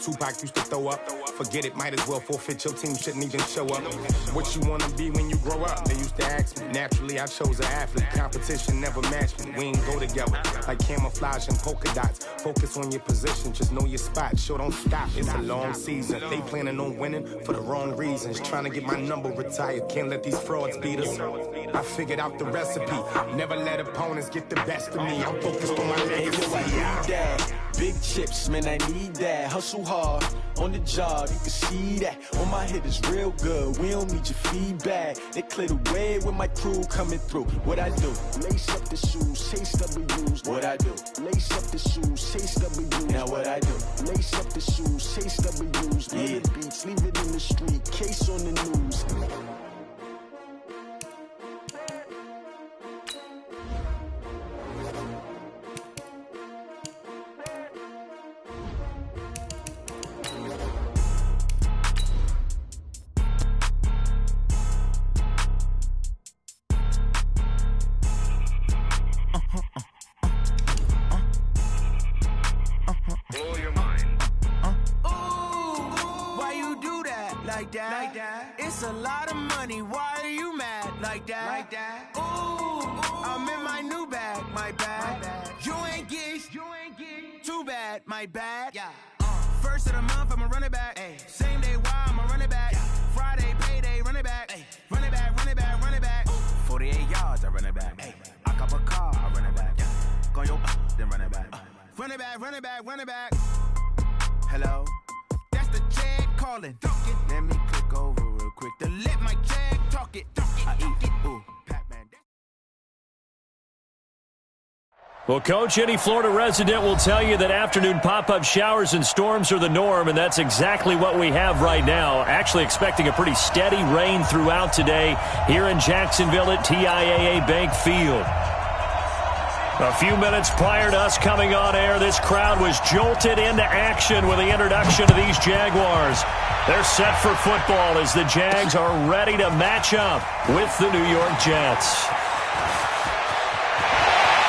Tupac used to throw up. Forget it, might as well forfeit. Your team shouldn't even show up. What you wanna be when you grow up? They used to ask me. Naturally, I chose an athlete. Competition never matched me. We ain't go together like camouflage and polka dots. Focus on your position, just know your spot. Sure, don't stop. It's a long season. They planning on winning for the wrong reasons. Trying to get my number retired. Can't let these frauds beat us. I figured out the recipe. Never let opponents get the best of me. I'm focused on my legacy. Big chips, man, I need that. Hustle hard on the job, you can see that. On my head is real good, we don't need your feedback. They clear the way with my crew coming through. What I do? Lace up the shoes, chase W's. What I do? Lace up the shoes, chase W's. Now what I do? Lace up the shoes, chase W's. Yeah. The beats, leave it in the street, case on the news. Like that. It's a lot of money. Why are you mad like that? Ooh, I'm in my new bag, my bad. You ain't get too bad, my bad. Yeah. First of the month, I'ma run it back. Ay. Same day, why I'ma run it back. Friday, payday, run it back. Ay. Run it back, run it back, run it back. 48 yards, I run it back. Ay. I cop a car, I run it back. Go yo, then run it back. Run it back, run it back, run it back. Hello? That's the Jag calling. Let me click over real quick to let my Jag talk it. I eat it. Ooh, Pac-Man. Well, Coach, any Florida resident will tell you that afternoon pop-up showers and storms are the norm, and that's exactly what we have right now. Actually expecting a pretty steady rain throughout today here in Jacksonville at TIAA Bank Field. A few minutes prior to us coming on air, this crowd was jolted into action with the introduction of these Jaguars. They're set for football as the Jags are ready to match up with the New York Jets.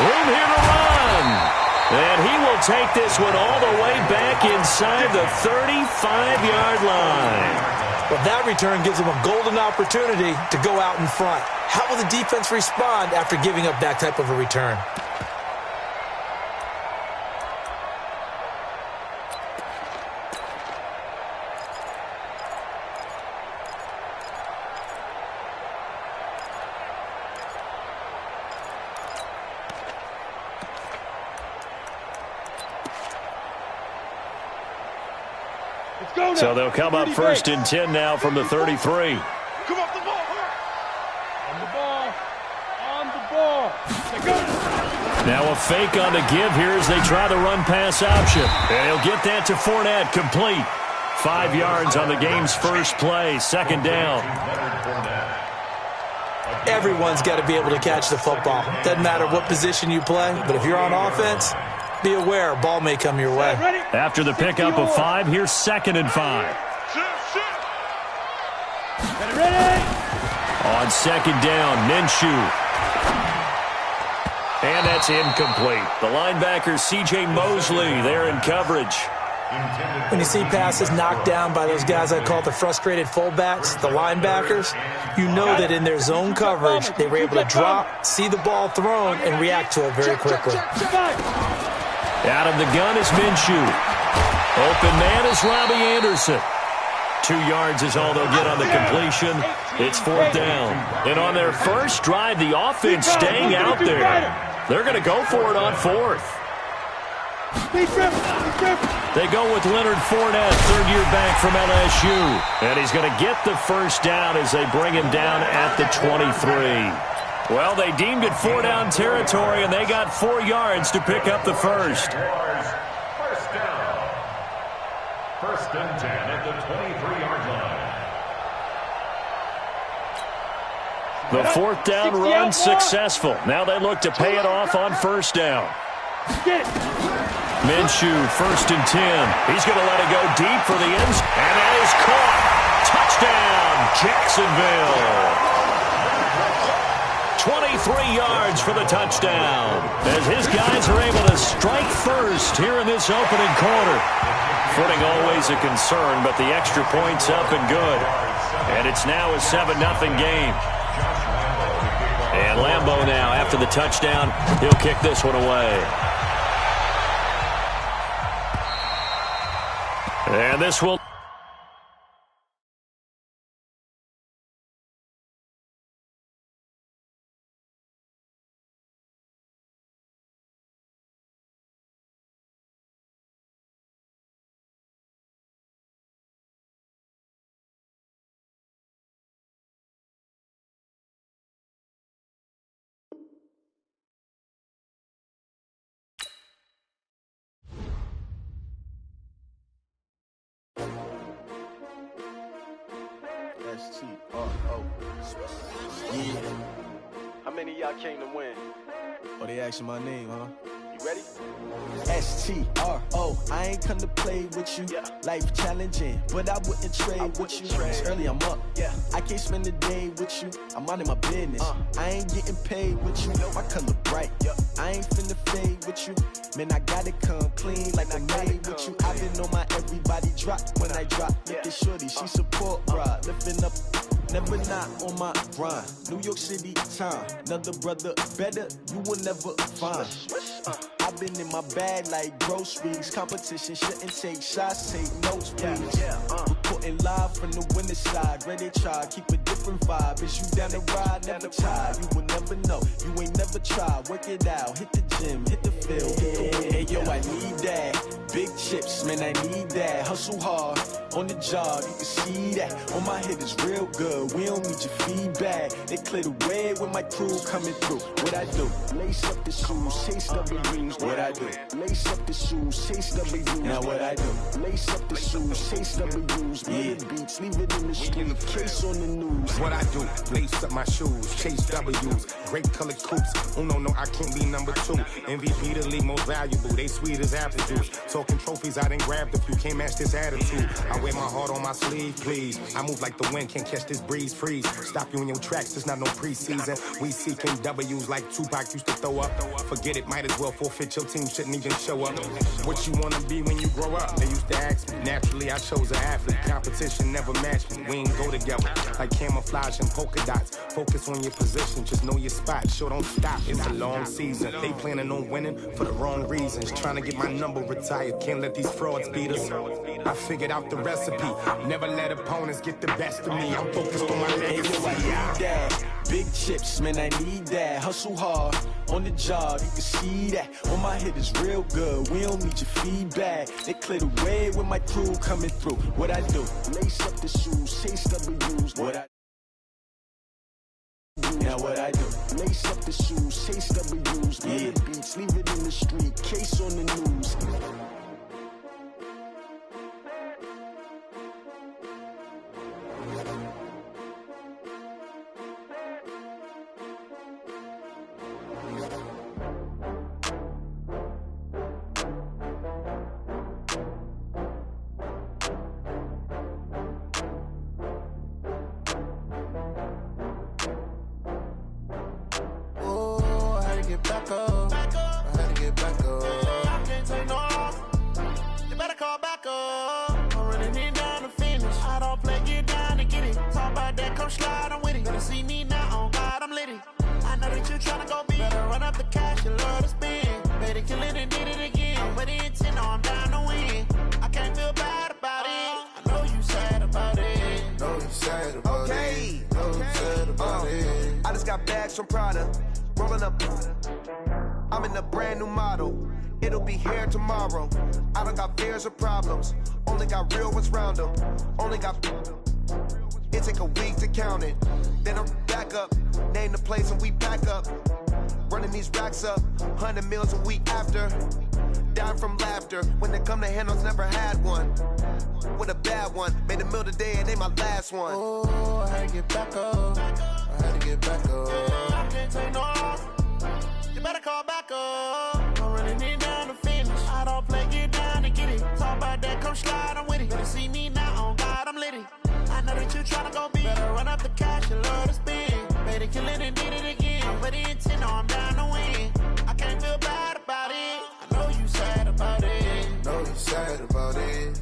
Room here to run. And he will take this one all the way back inside the 35-yard line. Well, that return gives them a golden opportunity to go out in front. How will the defense respond after giving up that type of a return? So they'll come up first and 10 now from the 33. Come off the ball. On the ball. On the ball. Now a fake on the give here as they try the run-pass option. And he'll get that to Fournette, complete. 5 yards on the game's first play, second down. Everyone's got to be able to catch the football. Doesn't matter what position you play, but if you're on offense, be aware, a ball may come your way. After the pickup of 5, here's 2nd and 5. On 2nd down, Minshew. And that's incomplete. The linebacker, C.J. Mosley, there in coverage. When you see passes knocked down by those guys I call the frustrated fullbacks, the linebackers, you know that in their zone coverage, they were able to drop, see the ball thrown, and react to it very quickly. Out of the gun is Minshew. Open man is Robbie Anderson. 2 yards is all they'll get on the completion. It's 4th down. And on their first drive, the offense staying out there. They're going to go for it on 4th. They go with Leonard Fournette, third-year back from LSU. And he's going to get the first down as they bring him down at the 23. Well, they deemed it 4-down territory, and they got 4 yards to pick up the first. First down. 1st and 10 at the 23-yard line. The 4th down run successful. Now they look to pay it off on 1st down. Minshew, 1st and 10. He's going to let it go deep for the ends, and that is caught. Touchdown, Jacksonville. 23 yards for the touchdown as his guys are able to strike first here in this opening quarter. Footing always a concern, but the extra point's up and good. And it's now a 7-0 game. And Lambeau now, after the touchdown, he'll kick this one away. And this will... S-T-R-O. Yeah. How many of y'all came to win? Oh, they asking my name, huh? You ready? S-T-R-O. I ain't come to play with you. Yeah. Life challenging, but I wouldn't trade with you. It's early, I'm up. Yeah. I can't spend the day with you. I'm minding my business. I ain't getting paid with you. My color bright. Yeah. I ain't finna fade with you. Man, I gotta come clean like I'm made with you. I've been on my everybody drop when I drop. Look at shorty, she support, bruh. Lifting up. Never not on my grind. New York City time. Another brother better, you will never find. I've been in my bag like groceries. Competition shouldn't take shots, take notes, please. Reporting live from the winning side. Ready to try, keep a different vibe. Is you down the ride? Never try. You will never know. You ain't never tried. Work it out. Hit the gym, hit the field. Hey yo, I need that. Big chips, man, I need that. Hustle hard on the job, you can see that. On my head is real good. We don't need your feedback. They clear the way when my crew coming through. What I do? Lace up the shoes, chase W's. What I do? Lace up the shoes, chase W's. Now what I do? Lace up the shoes, chase W's. Yeah. Beats, leave it in the street, case on the news. What I do? Lace up my shoes, chase W's. Great colored coops. Oh no, I can't be number 2. MVP the league most valuable. They sweet as apple juice. Talking trophies, I done grabbed a few. Can't match this attitude. I wear my heart on my sleeve, please. I move like the wind, can't catch this breeze, freeze. Stop you in your tracks, it's not no preseason. We seeking W's like Tupac used to throw up. Forget it, might as well forfeit. Your team shouldn't even show up. What you wanna be when you grow up? They used to ask me. Naturally, I chose an athlete. Competition never matched me. We ain't go together like camouflage and polka dots. Focus on your position, just know your spot. Sure, don't stop, it's a long season. They planning on winning for the wrong reasons. Trying to get my number retired, can't let these frauds beat us. I figured out the recipe. Never let opponents get the best of me. I'm focused on my legacy. Big chips, man, I need that. Hustle hard on the job, you can see that. On my head is real good. We don't need your feedback. They clear the way when my crew coming through. What I do? Lace up the shoes, chase W's. What I Now what I do? Lace up the shoes, chase W's. Yeah. Beats, leave it in the street, case on the news. Back up. I had to get back up. I can't take no off. You better call back up. I'm running it down to finish. I don't play, get down to get it. Talk about that, come slide, I'm with it. Gonna see me now, on God, I'm litty. I know that you tryna go big. Better run up the cash, you love to spend. Better kill it and did it again. I'm with the intent, no, I'm down to win. I can't feel bad about it. I know you sad about it. Know you sad about it. Know you sad about it. I just got bags from Prada. Rolling up, I'm in a brand new model. It'll be here tomorrow. I don't got fears or problems. Only got real ones round them. Only got. It take a week to count it. Then I'm back up. Name the place and we pack up. Running these racks up. 100 meals a week after. Down from laughter. When they come to handles, never had one. With a bad one. Made a meal today and ain't my last one. Oh, I had to get back up. I had to get back up. I can't take no off. You better call back up. I'm running it down to finish. I don't play, get down to get it. Talk about that, come slide, I'm with it. Better see me now, on God, I'm litty. I know that you tryna go big. Better run up the cash, you love to spend. Better kill it and did it again. I'm with the intent, no, I'm down to win. I can't feel bad about it. I know you sad about it. Know you sad about it.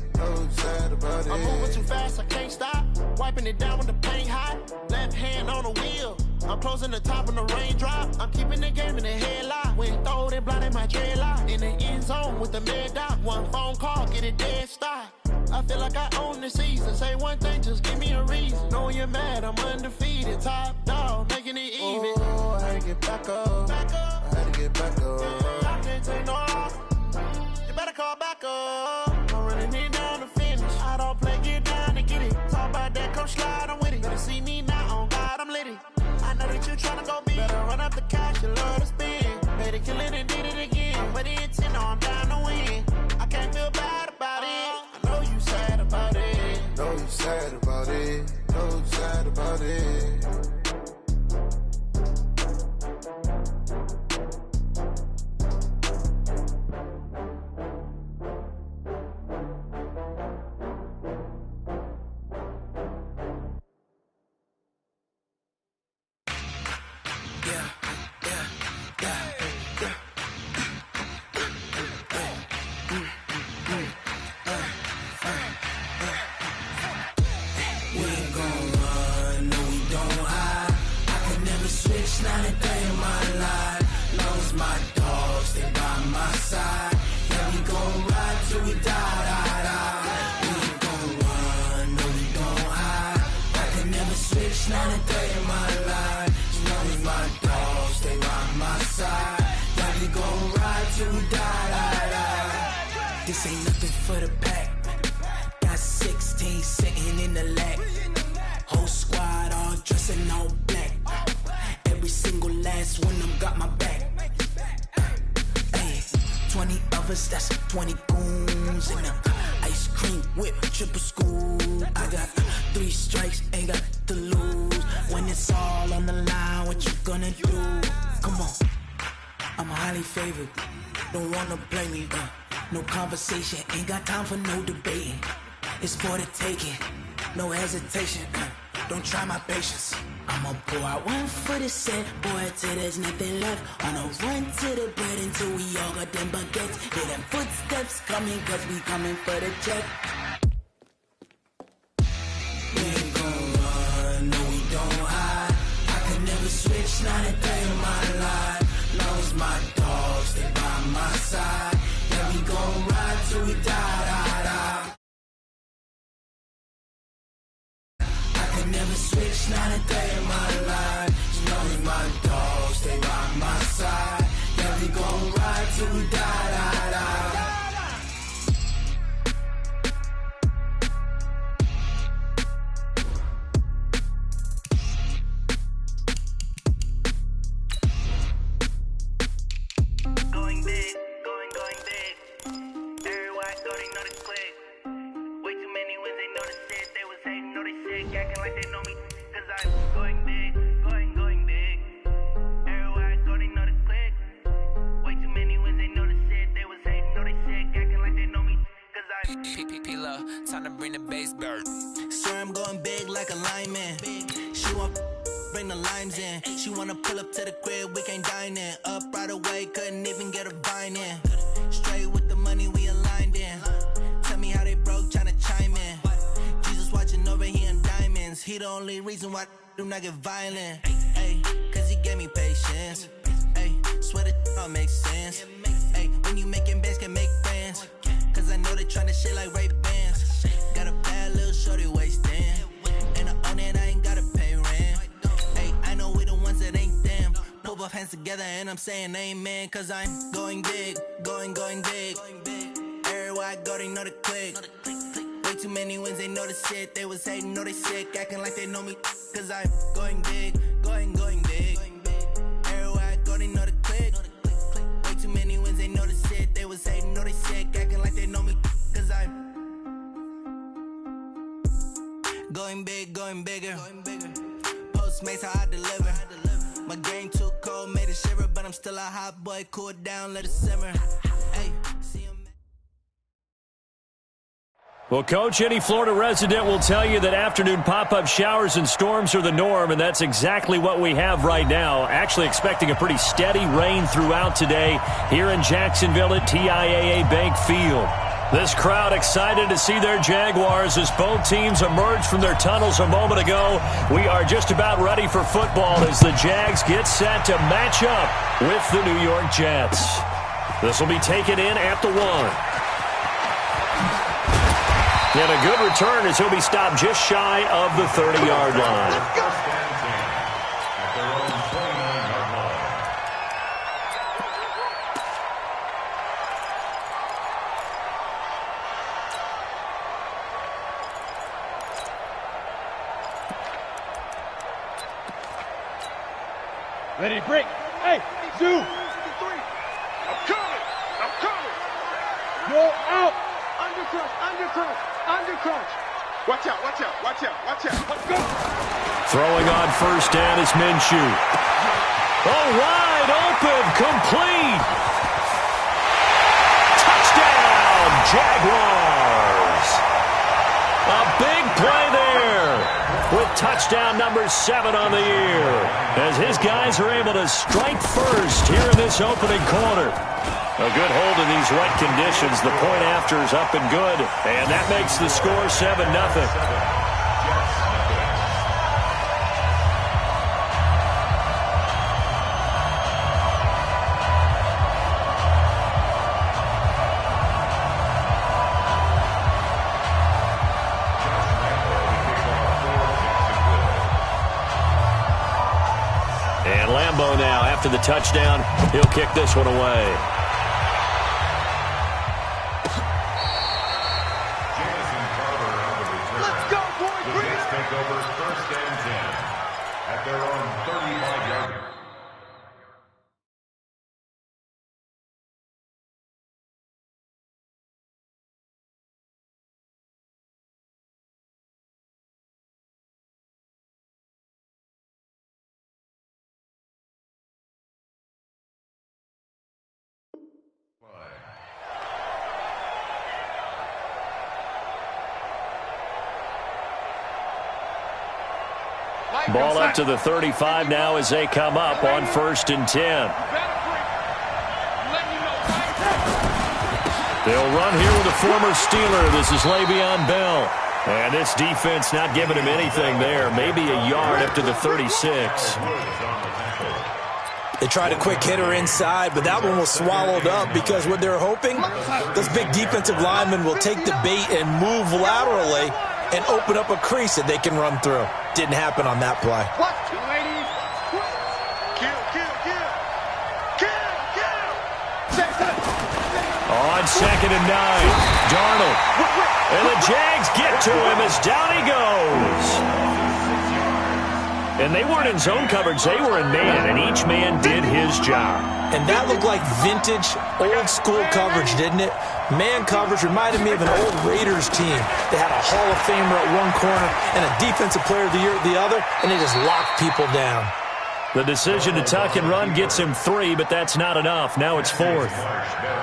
I'm moving too fast, I can't stop. Wiping it down when the paint hot. Left hand on the wheel. I'm closing the top when the raindrop. I'm keeping the game in the headlock. When throwed and blinded my dreadlock. In the end zone with the mad dot. One phone call, get it dead stop. I feel like I own the season. Say one thing, just give me a reason. Knowing you're mad, I'm undefeated. Top dog, making it even. Oh, I had to get back up. I had to get back up. I can't take no loss. You better call back up. I'm running it down to finish. I don't play, get down to get it. Talk about that, come slide, I'm with it. Better see me now, on God, I'm lit it. I know that you tryna go big. Better run up the cash, you love to spend. Better kill it and did it again. But it's in, I'm down to win. I can't feel bad about it. I know you sad about it. Know you sad about it. Know you sad about it. Not a day in my life. Lost my dogs, they by my side. Yeah, we gon' ride till we die. We ain't gon' run, no, we gon' hide. I can never switch, not a day in my life. Lost my dogs, they by my side. Yeah, we gon' ride till we die. This ain't nothing for the pack. Got 16 sitting in the lap. Whole squad all dressing all black. Every single last one of them got my back. Hey, 20 of us, that's 20 goons in them. Ice cream whip, triple school. I got 3 strikes, ain't got to lose. When it's all on the line, what you gonna do? Come on, I'm highly favored. Don't wanna play me, no conversation, ain't got time for no debating. It's for the taking, no hesitation. Don't try my patience. I'ma pour out one for the set, boy, till there's nothing left. On a run to the bread until we all got them baguettes. Hear them footsteps coming, cause we coming for the check. We ain't gon' run, no, we don't hide. I can never switch, not a day in my life. Lost my dogs, they by my side. Yeah, we gon' ride till we die. Never switch, not a day in my life. You know my dogs, they by my side. Yeah, we gon' ride till we die. Going big, going big. Everywhere I go, they know the click. Way too many wins, they know the shit. They was hating, know they shit, acting like they know me. Cause I'm going big, going big. Everywhere I go, they know the click. Way too many wins, they know the shit. They was hating, know they shit, acting like they know me. Cause I'm P-P-P-Lo, time to bring the bass bird. Swear I'm going big like a lineman. She want bring the limes in. She wanna pull up to the crib, we can't dine in. Up right away, couldn't even get a vine in. Straight with the money, we aligned in. Tell me how they broke, tryna chime in. Jesus watching over here in diamonds. He the only reason why I do not get violent. Ay, cause he gave me patience. Ay, swear that all makes sense. Ay, when you making bands, can make friends. Cause I know they tryna shit like Ray Bans. Got a bad little shorty wasting. And I own it, I ain't gotta pay rent. Ay, I know we the ones that ain't them. Pull both hands together and I'm saying amen. Cause I'm going big, going big. Everywhere I go, they know the click. Way too many wins, they know the shit. They was hating, know they sick, acting like they know me. Cause I'm going big, going big. Everywhere I go, they know the click. Way too many wins, they know the shit. They was hating, know they sick, acting like they know me. Cause I'm going big, going bigger. Postmates, how I deliver. My game too cold, made it shiver. But I'm still a hot boy, cool it down, let it simmer. Hey, see him. Well, Coach, any Florida resident will tell you that afternoon pop-up showers and storms are the norm, and that's exactly what we have right now. Actually expecting a pretty steady rain throughout today here in Jacksonville at TIAA Bank Field. This crowd excited to see their Jaguars as both teams emerge from their tunnels a moment ago. We are just about ready for football as the Jags get set to match up with the New York Jets. This will be taken in at the 1. And a good return as he'll be stopped just shy of the 30-yard line. Ready to break. Hey, Zoo. I'm coming. Yo, out. Under crunch. Watch out. Let's go. Throwing on first down is Minshew. Oh, wide open, complete. Touchdown, Jaguars. A big play there with touchdown number 7 on the year as his guys are able to strike first here in this opening quarter. A good hold in these wet conditions. The point after is up and good, and that makes the score 7-0. And Lambeau now, after the touchdown, he'll kick this one away. Ball up to the 35 now as they come up on 1st and 10. They'll run here with a former Steeler. This is Le'Veon Bell. And this defense not giving him anything there. Maybe a yard up to the 36. They tried a quick hitter inside, but that one was swallowed up because what they're hoping, those big defensive linemen will take the bait and move laterally and open up a crease that they can run through. Didn't happen on that play. On 2nd and 9, Darnold. And the Jags get to him as down he goes. And they weren't in zone coverage, they were in man, and each man did his job. And that looked like vintage, old-school coverage, didn't it? Man coverage reminded me of an old Raiders team. They had a Hall of Famer at one corner and a Defensive Player of the Year at the other, and they just locked people down. The decision to tuck and run gets him 3, but that's not enough. Now it's 4th.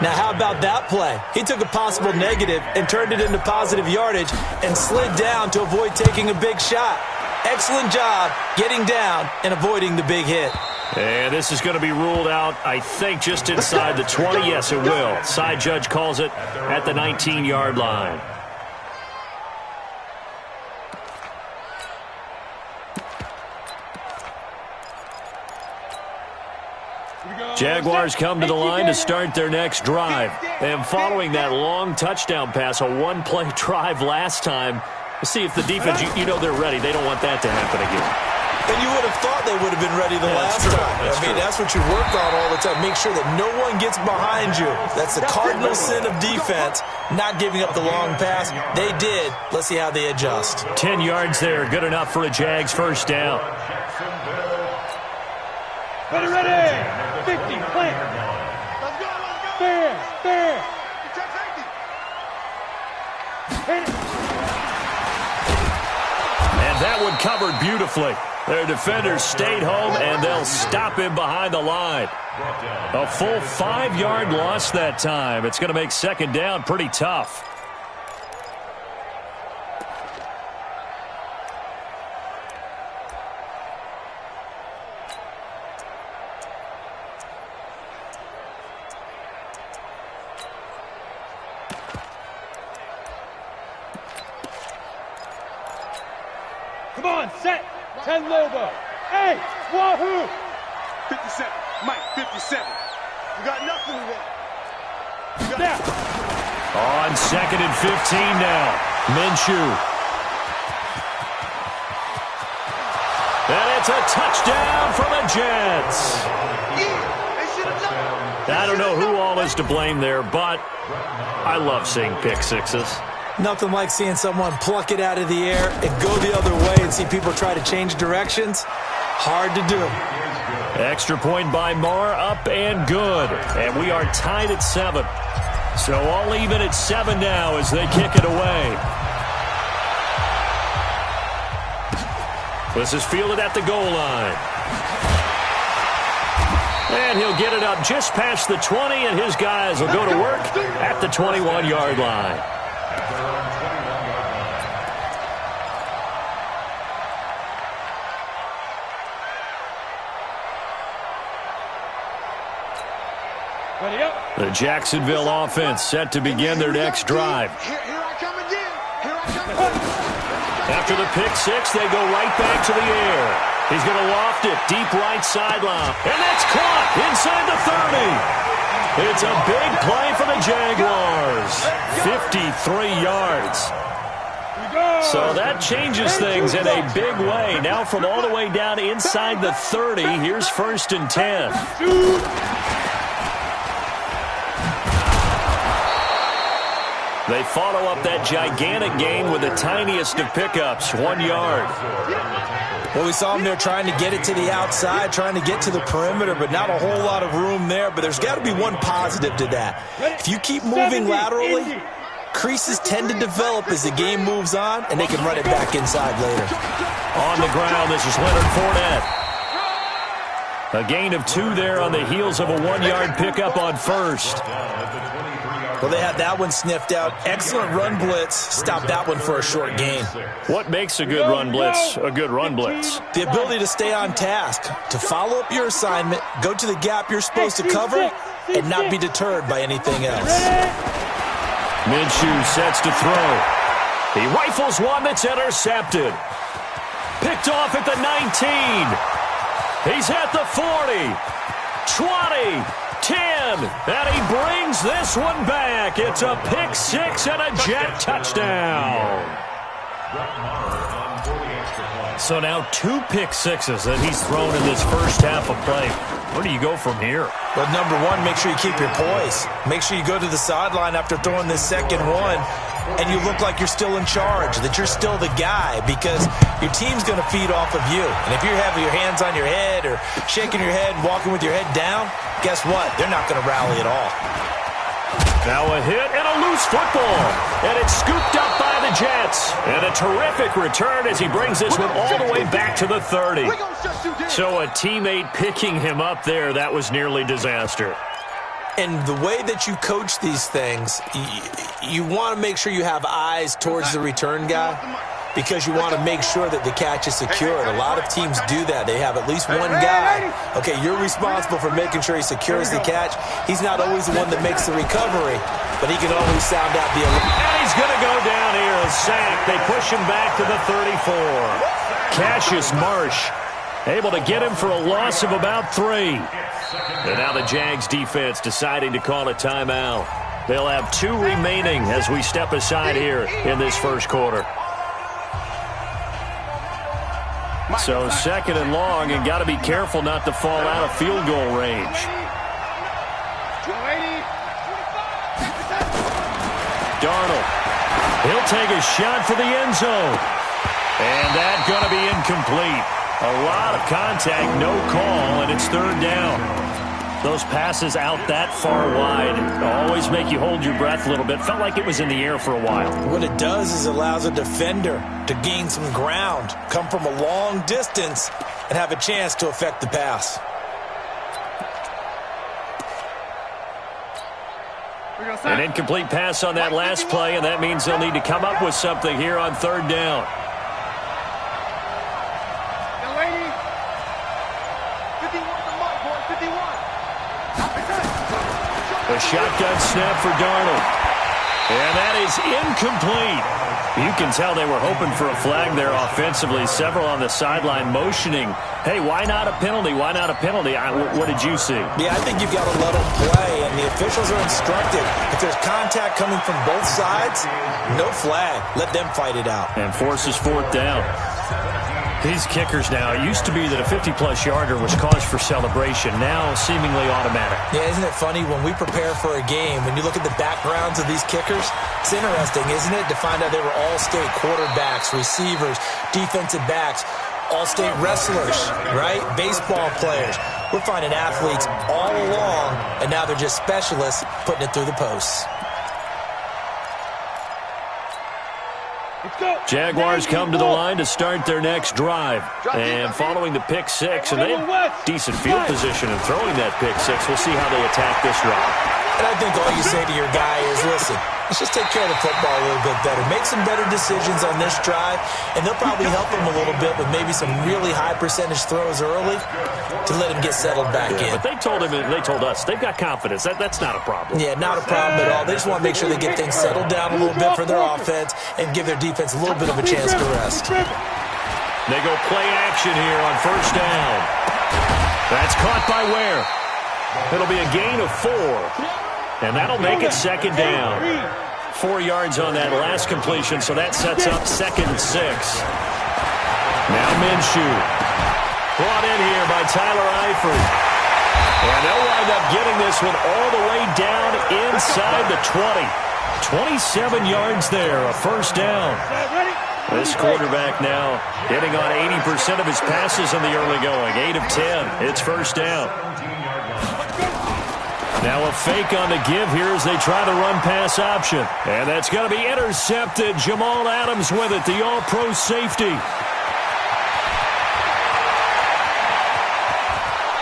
Now how about that play? He took a possible negative and turned it into positive yardage and slid down to avoid taking a big shot. Excellent job getting down and avoiding the big hit. And this is going to be ruled out, I think, just inside the 20. Yes, it will. Side judge calls it at the 19-yard line. Jaguars come to the line to start their next drive. And following that long touchdown pass, a one-play drive last time, let's see if the defense, you know they're ready. They don't want that to happen again. And you would have thought they would have been ready the last time. That's what you work on all the time. Make sure that no one gets behind you. That's the cardinal sin of defense, not giving up the long pass. They did. Let's see how they adjust. 10 yards there, good enough for a Jags first down. Ready. 50, plant. Fair. Hit it. And that one covered beautifully. Their defenders stayed home, and they'll stop him behind the line. A full 5-yard loss that time. It's going to make 2nd down pretty tough. Come on, set. 10 Lobo. 8, Wahoo. 57. Mike, 57. You got nothing to want. Snap. On 2nd and 15 now. Minshew. And it's a touchdown for the Jets. I don't know who all is to blame there, but I love seeing pick sixes. Nothing like seeing someone pluck it out of the air and go the other way and see people try to change directions. Hard to do. Extra point by Marr, up and good. And we are tied at 7. So all even at 7 now as they kick it away. This is fielded at the goal line. And he'll get it up just past the 20, and his guys will go to work at the 21-yard line. The Jacksonville offense set to begin their next drive. Here I come again. Here I come again. After the pick six, they go right back to the air. He's going to loft it deep right sideline. And that's caught inside the 30. It's a big play for the Jaguars. 53 yards. So that changes things in a big way. Now from all the way down inside the 30, here's 1st and 10. They follow up that gigantic gain with the tiniest of pickups, 1 yard. Well, we saw him there trying to get it to the outside, trying to get to the perimeter, but not a whole lot of room there. But there's got to be one positive to that. If you keep moving laterally, creases tend to develop as the game moves on, and they can run it back inside later. On the ground, this is Leonard Fournette. A gain of 2 there on the heels of a 1-yard pickup on first. Well, they had that one sniffed out. Excellent run blitz. Stop that one for a short gain. What makes a good run blitz a good run blitz? The ability to stay on task, to follow up your assignment, go to the gap you're supposed to cover, and not be deterred by anything else. Minshew sets to throw. He rifles one that's intercepted. Picked off at the 19. He's at the 40. 20. 10, and he brings this one back. It's a pick six and a Jet touchdown. So now 2 pick sixes that he's thrown in this first half of play. Where do you go from here? Well, number one, make sure you keep your poise. Make sure you go to the sideline after throwing this second one, and you look like you're still in charge, that you're still the guy, because your team's going to feed off of you. And if you're having your hands on your head or shaking your head, walking with your head down, guess what? They're not going to rally at all. Now a hit and a loose football. And it's scooped up by the Jets. And a terrific return as he brings this one all the way back to the 30. So a teammate picking him up there, that was nearly disaster. And the way that you coach these things, you want to make sure you have eyes towards the return guy, because you want to make sure that the catch is secured. A lot of teams do that. They have at least one guy. Okay, you're responsible for making sure he secures the catch. He's not always the one that makes the recovery, but he can always sound out the alert. And he's going to go down here, a sack. They push him back to the 34. Cassius Marsh able to get him for a loss of about 3. And now the Jags defense deciding to call a timeout. They'll have 2 remaining as we step aside here in this first quarter. So 2nd and long, and got to be careful not to fall out of field goal range. Darnold. He'll take a shot for the end zone. And that's going to be incomplete. A lot of contact, no call, and it's 3rd down. Those passes out that far wide always make you hold your breath a little bit. Felt like it was in the air for a while. What it does is it allows a defender to gain some ground, come from a long distance, and have a chance to affect the pass. An incomplete pass on that last play, and that means they'll need to come up with something here on 3rd down. A shotgun snap for Darnold. And that is incomplete. You can tell they were hoping for a flag there offensively. Several on the sideline motioning, hey, why not a penalty? Why not a penalty? What did you see? Yeah, I think you've got to let them play, and the officials are instructed. If there's contact coming from both sides, no flag. Let them fight it out. And forces fourth down. These kickers now, it used to be that a 50-plus yarder was cause for celebration. Now, seemingly automatic. Yeah, isn't it funny when we prepare for a game, when you look at the backgrounds of these kickers, it's interesting, isn't it, to find out they were all-state quarterbacks, receivers, defensive backs, all-state wrestlers, right? Baseball players. We're finding athletes all along, and now they're just specialists putting it through the posts. Jaguars come to the line to start their next drive. And following the pick six, and they have decent field position in throwing that pick six. We'll see how they attack this drive. And I think all you say to your guy is, listen, let's just take care of the football a little bit better. Make some better decisions on this drive, and they'll probably help him a little bit with maybe some really high percentage throws early to let him get settled back in. But they told him, and they told us, they've got confidence. That's not a problem. Yeah, not a problem at all. They just want to make sure they get things settled down a little bit for their offense and give their defense a little bit of a chance to rest. They go play action here on first down. That's caught by Ware. It'll be a gain of 4. And that'll make it second down. 4 yards on that last completion, so that sets up 2nd and 6. Now Minshew. Brought in here by Tyler Eifert. And they'll wind up getting this one all the way down inside the 20. 27 yards there, a first down. This quarterback now hitting on 80% of his passes in the early going. 8 of 10. It's first down. Now a fake on the give here as they try the run-pass option. And that's going to be intercepted. Jamal Adams with it, the all-pro safety.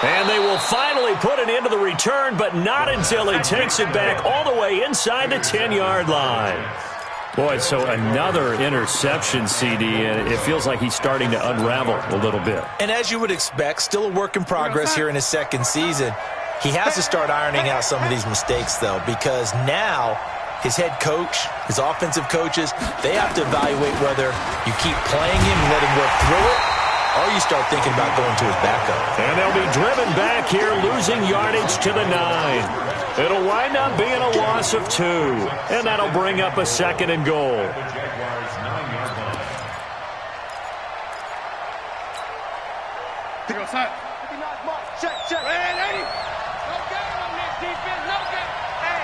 And they will finally put an end to the return, but not until he takes it back all the way inside the 10-yard line. Boy, so another interception, CD, and it feels like he's starting to unravel a little bit. And as you would expect, still a work in progress here in his second season. He has to start ironing out some of these mistakes, though, because now his head coach, his offensive coaches, they have to evaluate whether you keep playing him and let him work through it, or you start thinking about going to his backup. And they'll be driven back here, losing yardage to the 9. It'll wind up being a loss of 2, and that'll bring up a 2nd and goal. Check, check. Ready? No game on this defense. No game. Hey,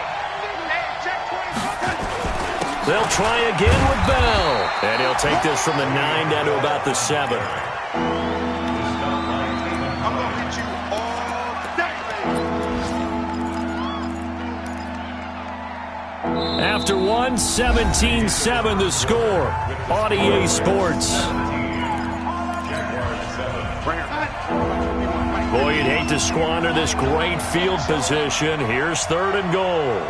check 20. They'll try again with Bell. And he'll take this from the 9 down to about the 7. I'm going to hit you all day. After 1, 17-7 the score on EA Sports. Boy, you'd hate to squander this great field position. Here's 3rd and goal.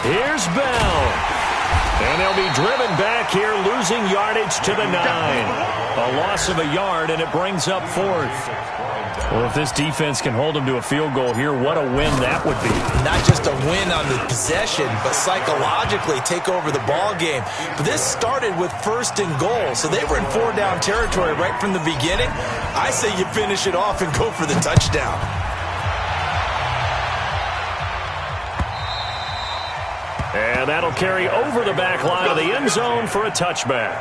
Here's Bell. And they'll be driven back here, losing yardage to the 9. A loss of a yard, and it brings up 4th. Well, if this defense can hold them to a field goal here, what a win that would be. Not just a win on the possession, but psychologically take over the ball game. But this started with 1st and goal, so they were in 4-down territory right from the beginning. I say you finish it off and go for the touchdown. And that'll carry over the back line of the end zone for a touchback.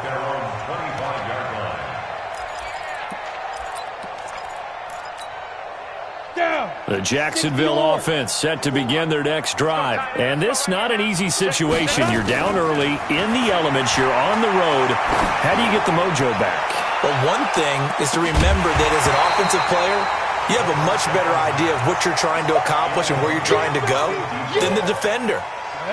The Jacksonville offense set to begin their next drive. And this not an easy situation. You're down early, in the elements, you're on the road. How do you get the mojo back? Well, one thing is to remember that as an offensive player, you have a much better idea of what you're trying to accomplish and where you're trying to go than the defender.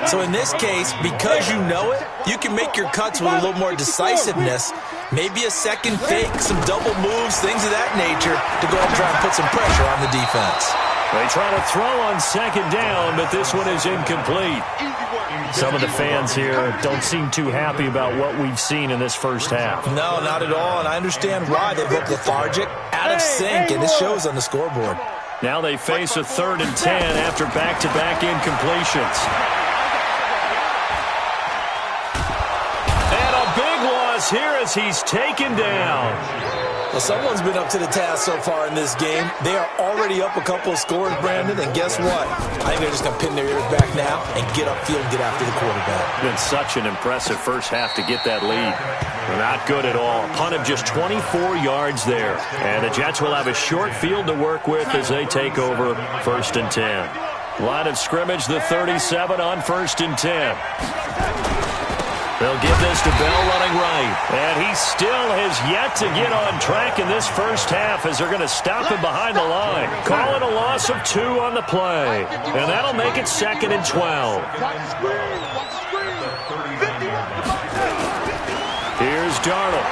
So in this case, because you know it, you can make your cuts with a little more decisiveness. Maybe a second fake, some double moves, things of that nature to go ahead and try and put some pressure on the defense. They try to throw on 2nd down, but this one is incomplete. Some of the fans here don't seem too happy about what we've seen in this first half. No, not at all, and I understand why. They look lethargic, out of sync, and it shows on the scoreboard. Now they face a 3rd and 10 after back-to-back incompletions. And a big loss here as he's taken down. Well, someone's been up to the task so far in this game. They are already up a couple of scores, Brandon, and guess what? I think they're just going to pin their ears back now and get upfield and get after the quarterback. Been such an impressive first half to get that lead. Not good at all. Punt of just 24 yards there. And the Jets will have a short field to work with as they take over 1st and 10. Line of scrimmage, the 37 on 1st and 10. They'll give this to Bell running right. And he still has yet to get on track in this first half as they're going to stop him behind the line. Call it a loss of 2 on the play. And that'll make it 2nd and 12. Here's Darnold.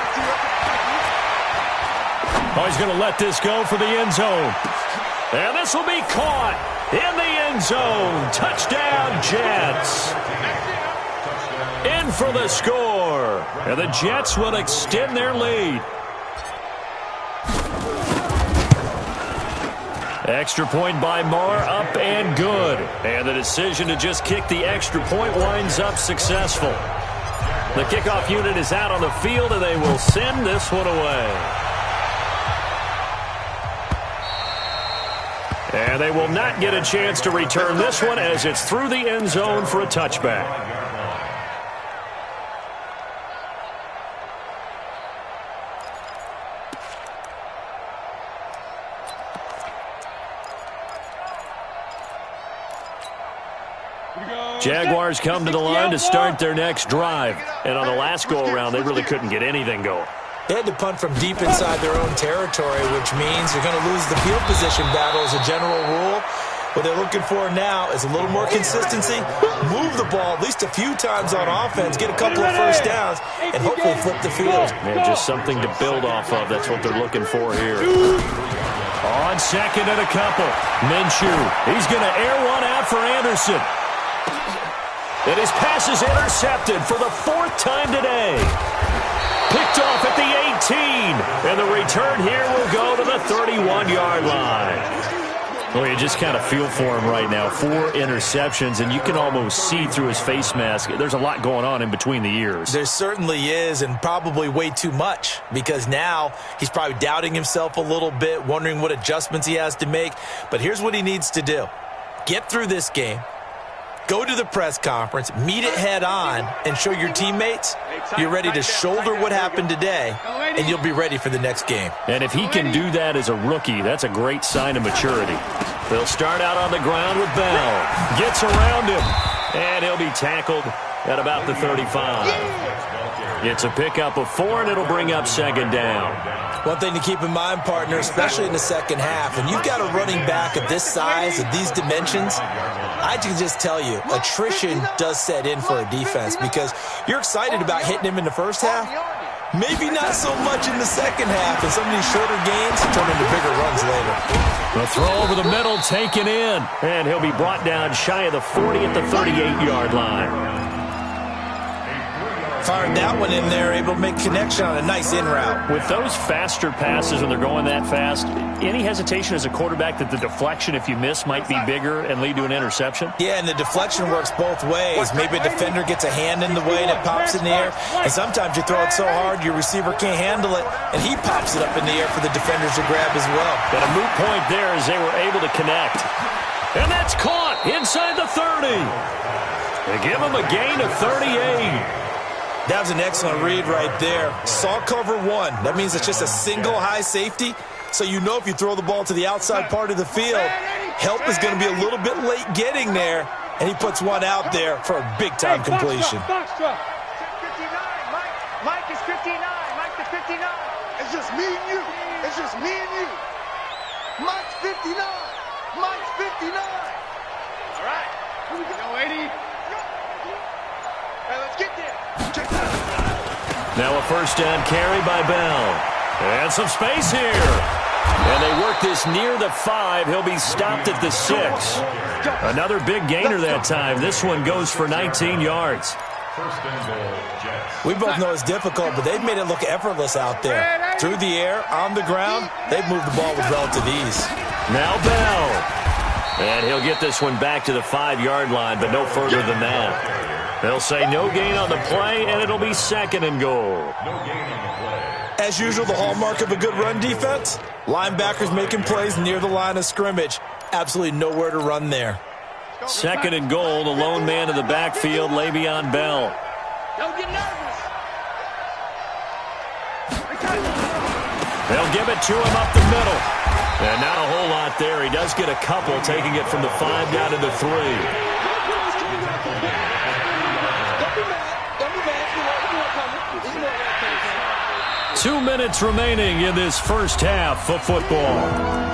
Oh, he's going to let this go for the end zone. And this will be caught in the end zone. Touchdown, Jets. In for the score. And the Jets will extend their lead. Extra point by Marr, up and good. And the decision to just kick the extra point winds up successful. The kickoff unit is out on the field, and they will send this one away. And they will not get a chance to return this one as it's through the end zone for a touchback. Jaguars come to the line to start their next drive. And on the last go-around, they really couldn't get anything going. They had to punt from deep inside their own territory, which means you're going to lose the field position battle as a general rule. What they're looking for now is a little more consistency, move the ball at least a few times on offense, get a couple of first downs, and hopefully flip the field. Yeah, just something to build off of. That's what they're looking for here. On 2nd and a couple, Minshew. He's going to air one out for Anderson. And his pass is intercepted for the 4th time today. Picked off at the 18. And the return here will go to the 31-yard line. Well, you just kind of feel for him right now. 4 interceptions, and you can almost see through his face mask. There's a lot going on in between the ears. There certainly is, and probably way too much, because now he's probably doubting himself a little bit, wondering what adjustments he has to make. But here's what he needs to do. Get through this game. Go to the press conference, meet it head on, and show your teammates you're ready to shoulder what happened today, and you'll be ready for the next game. And if he can do that as a rookie, that's a great sign of maturity. They'll start out on the ground with Bell. Gets around him, and he'll be tackled at about the 35. It's a pickup of 4, and it'll bring up 2nd down. One thing to keep in mind, partner, especially in the second half, when you've got a running back of this size, of these dimensions, I can just tell you, attrition does set in for a defense because you're excited about hitting him in the first half. Maybe not so much in the second half, and some of these shorter gains turn into bigger runs later. The throw over the middle taken in, and he'll be brought down shy of the 40 at the 38-yard line. Fired that one in there, able to make connection on a nice in route. With those faster passes when they're going that fast, any hesitation as a quarterback that the deflection, if you miss, might be bigger and lead to an interception? Yeah, and the deflection works both ways. Maybe a defender gets a hand in the way and it pops in the air, and sometimes you throw it so hard your receiver can't handle it, and he pops it up in the air for the defenders to grab as well. But a moot point there as they were able to connect. And that's caught inside the 30. They give him a gain of 38. That was an excellent read right there. Saw cover 1. That means it's just a single high safety. So you know if you throw the ball to the outside part of the field, help is going to be a little bit late getting there. And he puts one out there for a big-time completion. 59. Mike is 59. Mike the 59. It's just me and you. It's just me and you. Mike's 59. Mike's 59. All right. Here we go, 80. Hey, let's get there. Now a first down carry by Bell. And some space here. And they work this near the 5. He'll be stopped at the 6. Another big gainer that time. This one goes for 19 yards. First and goal, Jets. We both know it's difficult, but they've made it look effortless out there. Through the air, on the ground, they've moved the ball with relative ease. Now Bell. And he'll get this one back to the 5-yard line, but no further than that. They'll say no gain on the play, and it'll be 2nd and goal. No gain on the play. As usual, the hallmark of a good run defense, linebackers making plays near the line of scrimmage. Absolutely nowhere to run there. 2nd and goal, the lone man in the backfield, Le'Veon Bell. Don't get nervous. They'll give it to him up the middle. And not a whole lot there. He does get a couple, taking it from the 5 down to the 3. Don't be mad. 2 minutes remaining in this first half of football.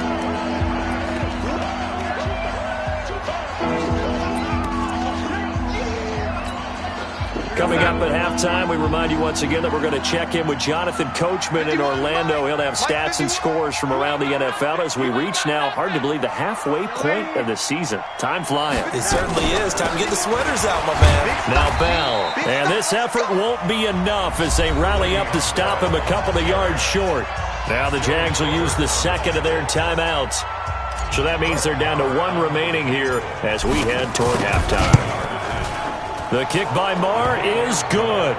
Coming up at halftime, we remind you once again that we're going to check in with Jonathan Coachman in Orlando. He'll have stats and scores from around the NFL as we reach now, hard to believe, the halfway point of the season. Time flying. It certainly is. Time to get the sweaters out, my man. Now Bell. And this effort won't be enough as they rally up to stop him a couple of yards short. Now the Jags will use the 2nd of their timeouts. So that means they're down to 1 remaining here as we head toward halftime. The kick by Marr is good.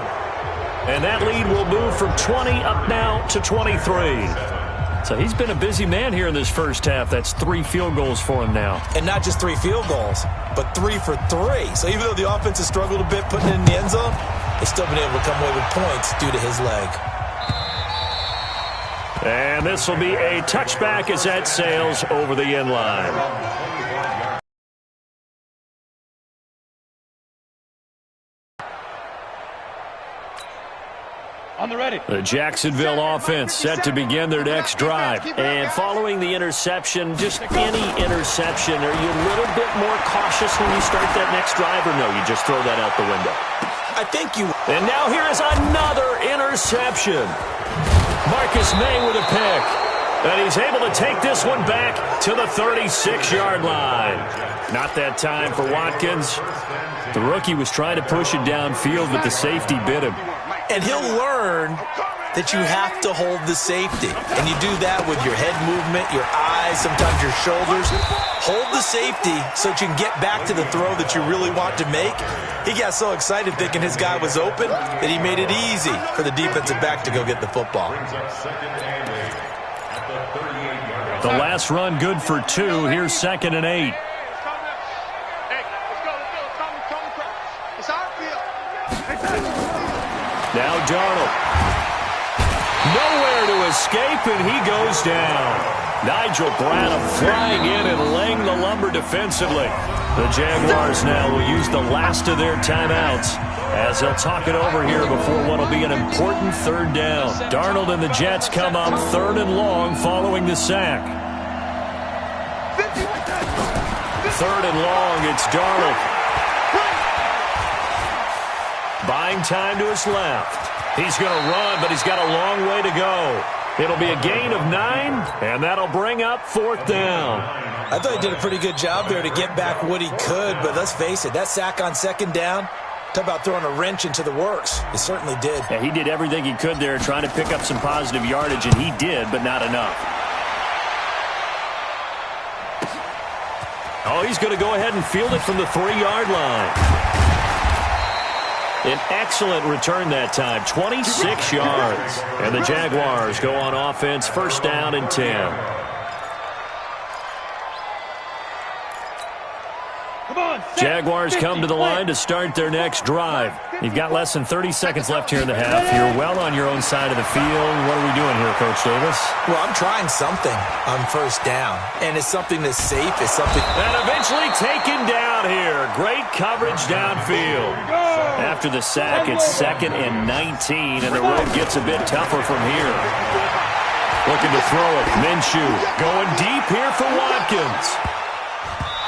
And that lead will move from 20 up now to 23. So he's been a busy man here in this first half. That's 3 field goals for him now. And not just 3 field goals, but 3 for 3. So even though the offense has struggled a bit putting it in the end zone, they've still been able to come away with points due to his leg. And this will be a touchback as that sails over the end line. On the ready. The Jacksonville offense set to begin their next drive. And following the interception, just any interception, are you a little bit more cautious when you start that next drive, or no, you just throw that out the window? I think you... And now here is another interception. Marcus May with a pick. And he's able to take this one back to the 36-yard line. Not that time for Watkins. The rookie was trying to push it downfield, but the safety bit him. And he'll learn that you have to hold the safety. And you do that with your head movement, your eyes, sometimes your shoulders. Hold the safety so that you can get back to the throw that you really want to make. He got so excited thinking his guy was open that he made it easy for the defensive back to go get the football. The last run good for 2. Here's 2nd and 8. Now Darnold. Nowhere to escape, and he goes down. Nigel Bradham flying in and laying the lumber defensively. The Jaguars now will use the last of their timeouts as they'll talk it over here before what will be an important 3rd down. Darnold and the Jets come up 3rd and long following the sack. 3rd and long, it's Darnold. Buying time to his left. He's going to run, but he's got a long way to go. It'll be a gain of 9, and that'll bring up 4th down. I thought he did a pretty good job there to get back what he could, but let's face it, that sack on 2nd down, talk about throwing a wrench into the works. He certainly did. Yeah, he did everything he could there trying to pick up some positive yardage, and he did, but not enough. Oh, he's going to go ahead and field it from the 3-yard line. An excellent return that time, 26 yards. And the Jaguars go on offense, 1st down and 10. Jaguars come to the line to start their next drive. You've got less than 30 seconds left here in the half. You're well on your own side of the field. What are we doing here, Coach Davis? Well, I'm trying something on 1st down, and it's something that's safe. It's something... And eventually taken down here. Great coverage downfield. After the sack, it's 2nd and 19, and the road gets a bit tougher from here. Looking to throw it. Minshew going deep here for Watkins.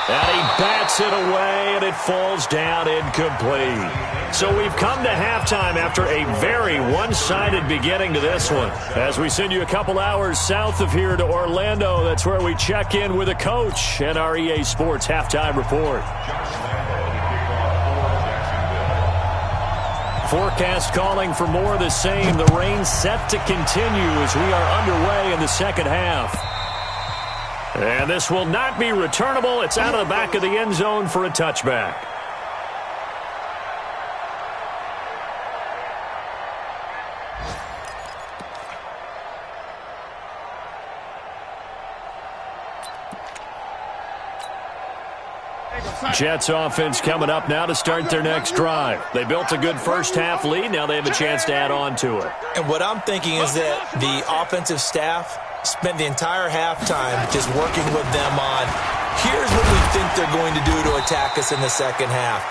And he bats it away, and it falls down incomplete. So we've come to halftime after a very one-sided beginning to this one. As we send you a couple hours south of here to Orlando, that's where we check in with a coach and our EA Sports Halftime Report. Forecast calling for more of the same. The rain set to continue as we are underway in the second half. And this will not be returnable. It's out of the back of the end zone for a touchback. Jets offense coming up now to start their next drive. They built a good first-half lead. Now they have a chance to add on to it. And what I'm thinking is that the offensive staff spent the entire halftime just working with them on, here's what we think they're going to do to attack us in the second half.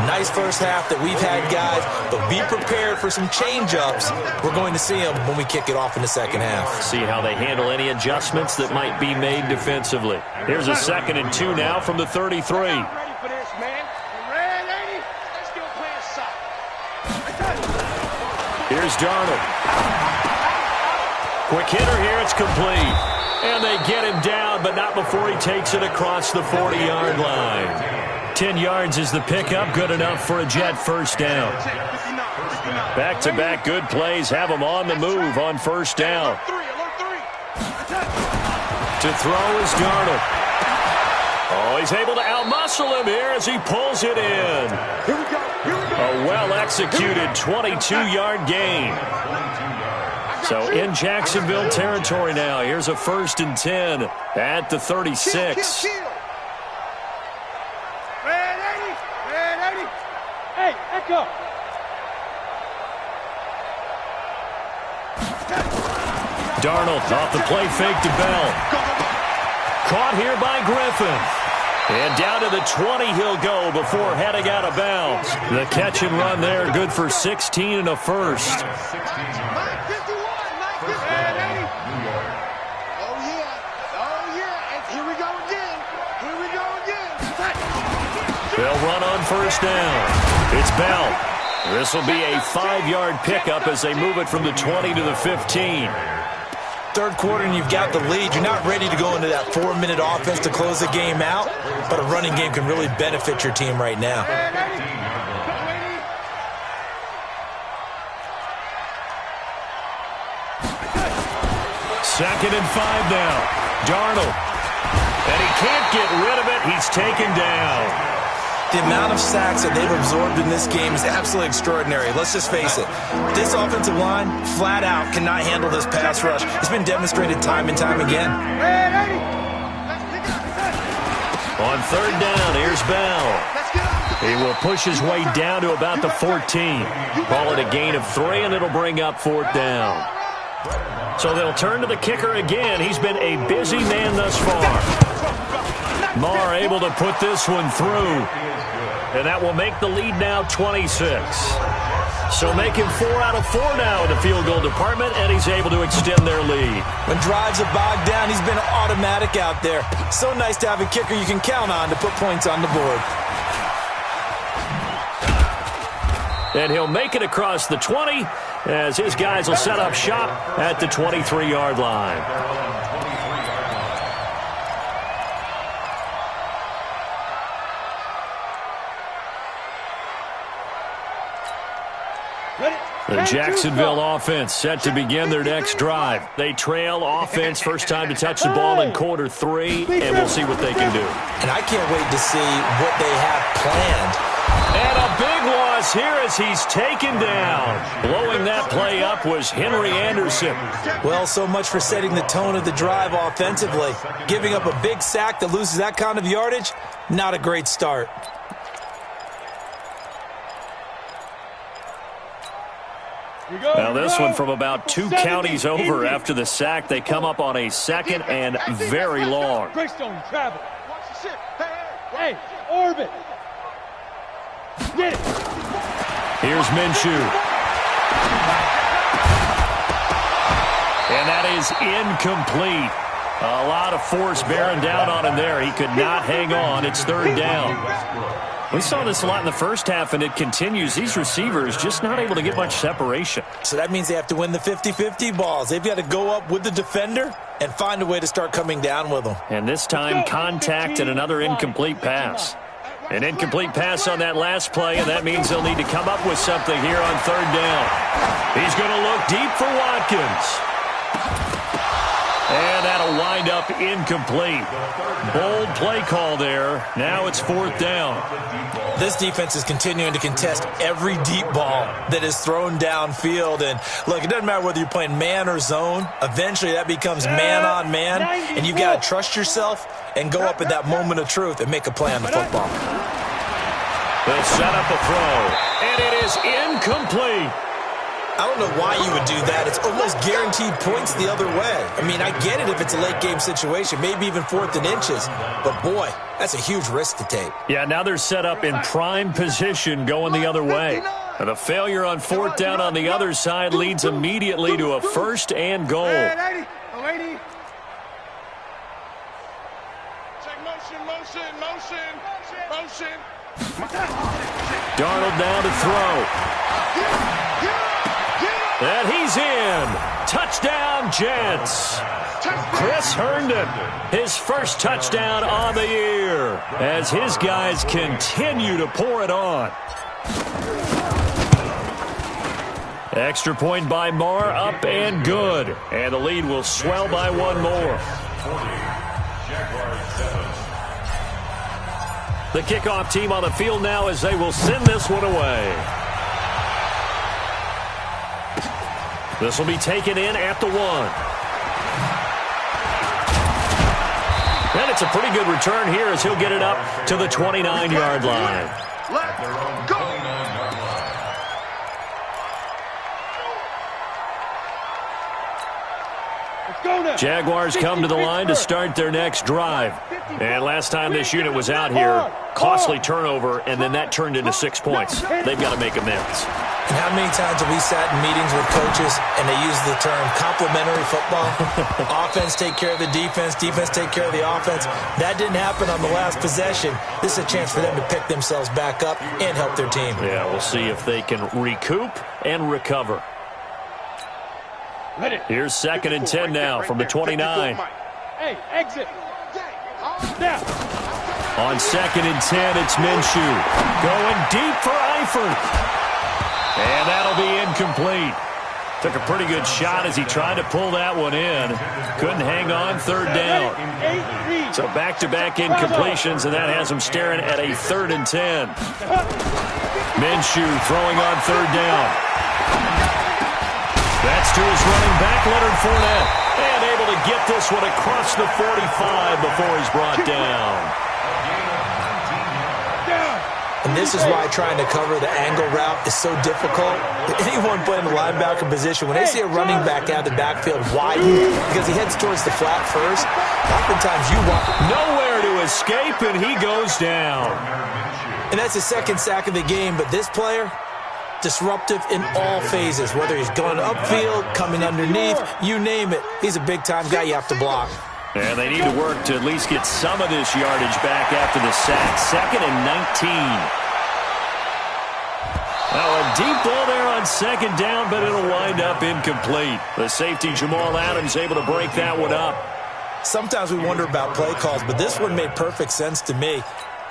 Nice first half that we've had, guys, but be prepared for some change-ups. We're going to see them when we kick it off in the second half. See how they handle any adjustments that might be made defensively. Here's a 2nd and 2 now from the 33. Here's Darnold. Quick hitter here, it's complete. And they get him down, but not before he takes it across the 40-yard line. 10 yards is the pickup, good enough for a Jet first down. Back-to-back good plays have him on the move on first down. To throw is Darnold. Oh, he's able to outmuscle him here as he pulls it in. A well-executed 22-yard gain. So in Jacksonville territory now. Here's a 1st and 10 at the 36. Hey, echo. Darnold off the play fake to Bell. Caught here by Griffin. And down to the 20 he'll go before heading out of bounds. The catch and run there, good for 16 and a first. They'll run on first down. It's Bell. This will be a 5-yard pickup as they move it from the 20 to the 15. Third quarter and you've got the lead. You're not ready to go into that 4-minute offense to close the game out, but a running game can really benefit your team right now. 2nd and 5 now. Darnold. And he can't get rid of it. He's taken down. The amount of sacks that they've absorbed in this game is absolutely extraordinary. Let's just face it. This offensive line, flat out, cannot handle this pass rush. It's been demonstrated time and time again. On 3rd down, here's Bell. He will push his way down to about the 14. Call it a gain of 3, and it'll bring up 4th down. So they'll turn to the kicker again. He's been a busy man thus far. Marr able to put this one through. And that will make the lead now 26. So making 4 out of 4 now in the field goal department, and he's able to extend their lead. When drives are bogged down, he's been automatic out there. So nice to have a kicker you can count on to put points on the board. And he'll make it across the 20 as his guys will set up shop at the 23-yard line. The Jacksonville offense set to begin their next drive. They trail offense, first time to touch the ball in quarter 3, and we'll see what they can do. And I can't wait to see what they have planned. And a big loss here as he's taken down. Blowing that play up was Henry Anderson. Well, so much for setting the tone of the drive offensively. Giving up a big sack that loses that kind of yardage, not a great start. Now this one from about 2 counties over after the sack. They come up on a 2nd and very long. Greystone travel. Hey, orbit. Get it. Here's Minshew. And that is incomplete. A lot of force bearing down on him there. He could not hang on. It's 3rd down. We saw this a lot in the first half, and it continues. These receivers just not able to get much separation. So that means they have to win the 50-50 balls. They've got to go up with the defender and find a way to start coming down with them. And this time, contact and another incomplete pass. An incomplete pass on that last play, and that means they'll need to come up with something here on 3rd down. He's going to look deep for Watkins. And that'll wind up incomplete. Bold play call there. Now it's 4th down. This defense is continuing to contest every deep ball that is thrown downfield. And, look, it doesn't matter whether you're playing man or zone. Eventually that becomes man on man, and you've got to trust yourself and go up at that moment of truth and make a play on the football. They'll set up a throw, and it is incomplete. I don't know why you would do that. It's almost guaranteed points the other way. I mean, I get it if it's a late-game situation, maybe even 4th and inches. But, boy, that's a huge risk to take. Yeah, now they're set up in prime position going the other way. And the failure on 4th down on the other side leads immediately to a 1st and goal. Check motion. Darnold down to throw. And he's in. Touchdown, Jets. Chris Herndon, his first touchdown on the year as his guys continue to pour it on. Extra point by Marr, up and good. And the lead will swell by one more. The kickoff team on the field now as they will send this one away. This will be taken in at the 1. And it's a pretty good return here as he'll get it up to the 29-yard line. Let's go! Jaguars come to the line to start their next drive. And last time this unit was out here, costly turnover, and then that turned into 6 points. They've got to make amends. And how many times have we sat in meetings with coaches and they use the term complementary football? Offense take care of the defense, defense take care of the offense. That didn't happen on the last possession. This is a chance for them to pick themselves back up and help their team. Yeah, we'll see if they can recoup and recover. Here's 2nd and 10 now from the 29. Hey, exit. On 2nd and 10, it's Minshew. Going deep for Eifert. And that'll be incomplete. Took a pretty good shot as he tried to pull that one in. Couldn't hang on, 3rd down. So back-to-back incompletions, and that has him staring at a 3rd and 10. Minshew throwing on 3rd down. That's to his running back, Leonard Fournette. And able to get this one across the 45 before he's brought down. And this is why trying to cover the angle route is so difficult. Anyone playing the linebacker position, when they see a running back out of the backfield widen because he heads towards the flat first, oftentimes you want nowhere to escape, and he goes down. And that's the 2nd sack of the game, but this player, disruptive in all phases, whether he's going upfield, coming underneath, you name it. He's a big-time guy you have to block. And they need to work to at least get some of this yardage back after the sack. 2nd and 19. Now a deep ball there on 2nd down, but it'll wind up incomplete. The safety, Jamal Adams, able to break that one up. Sometimes we wonder about play calls, but this one made perfect sense to me.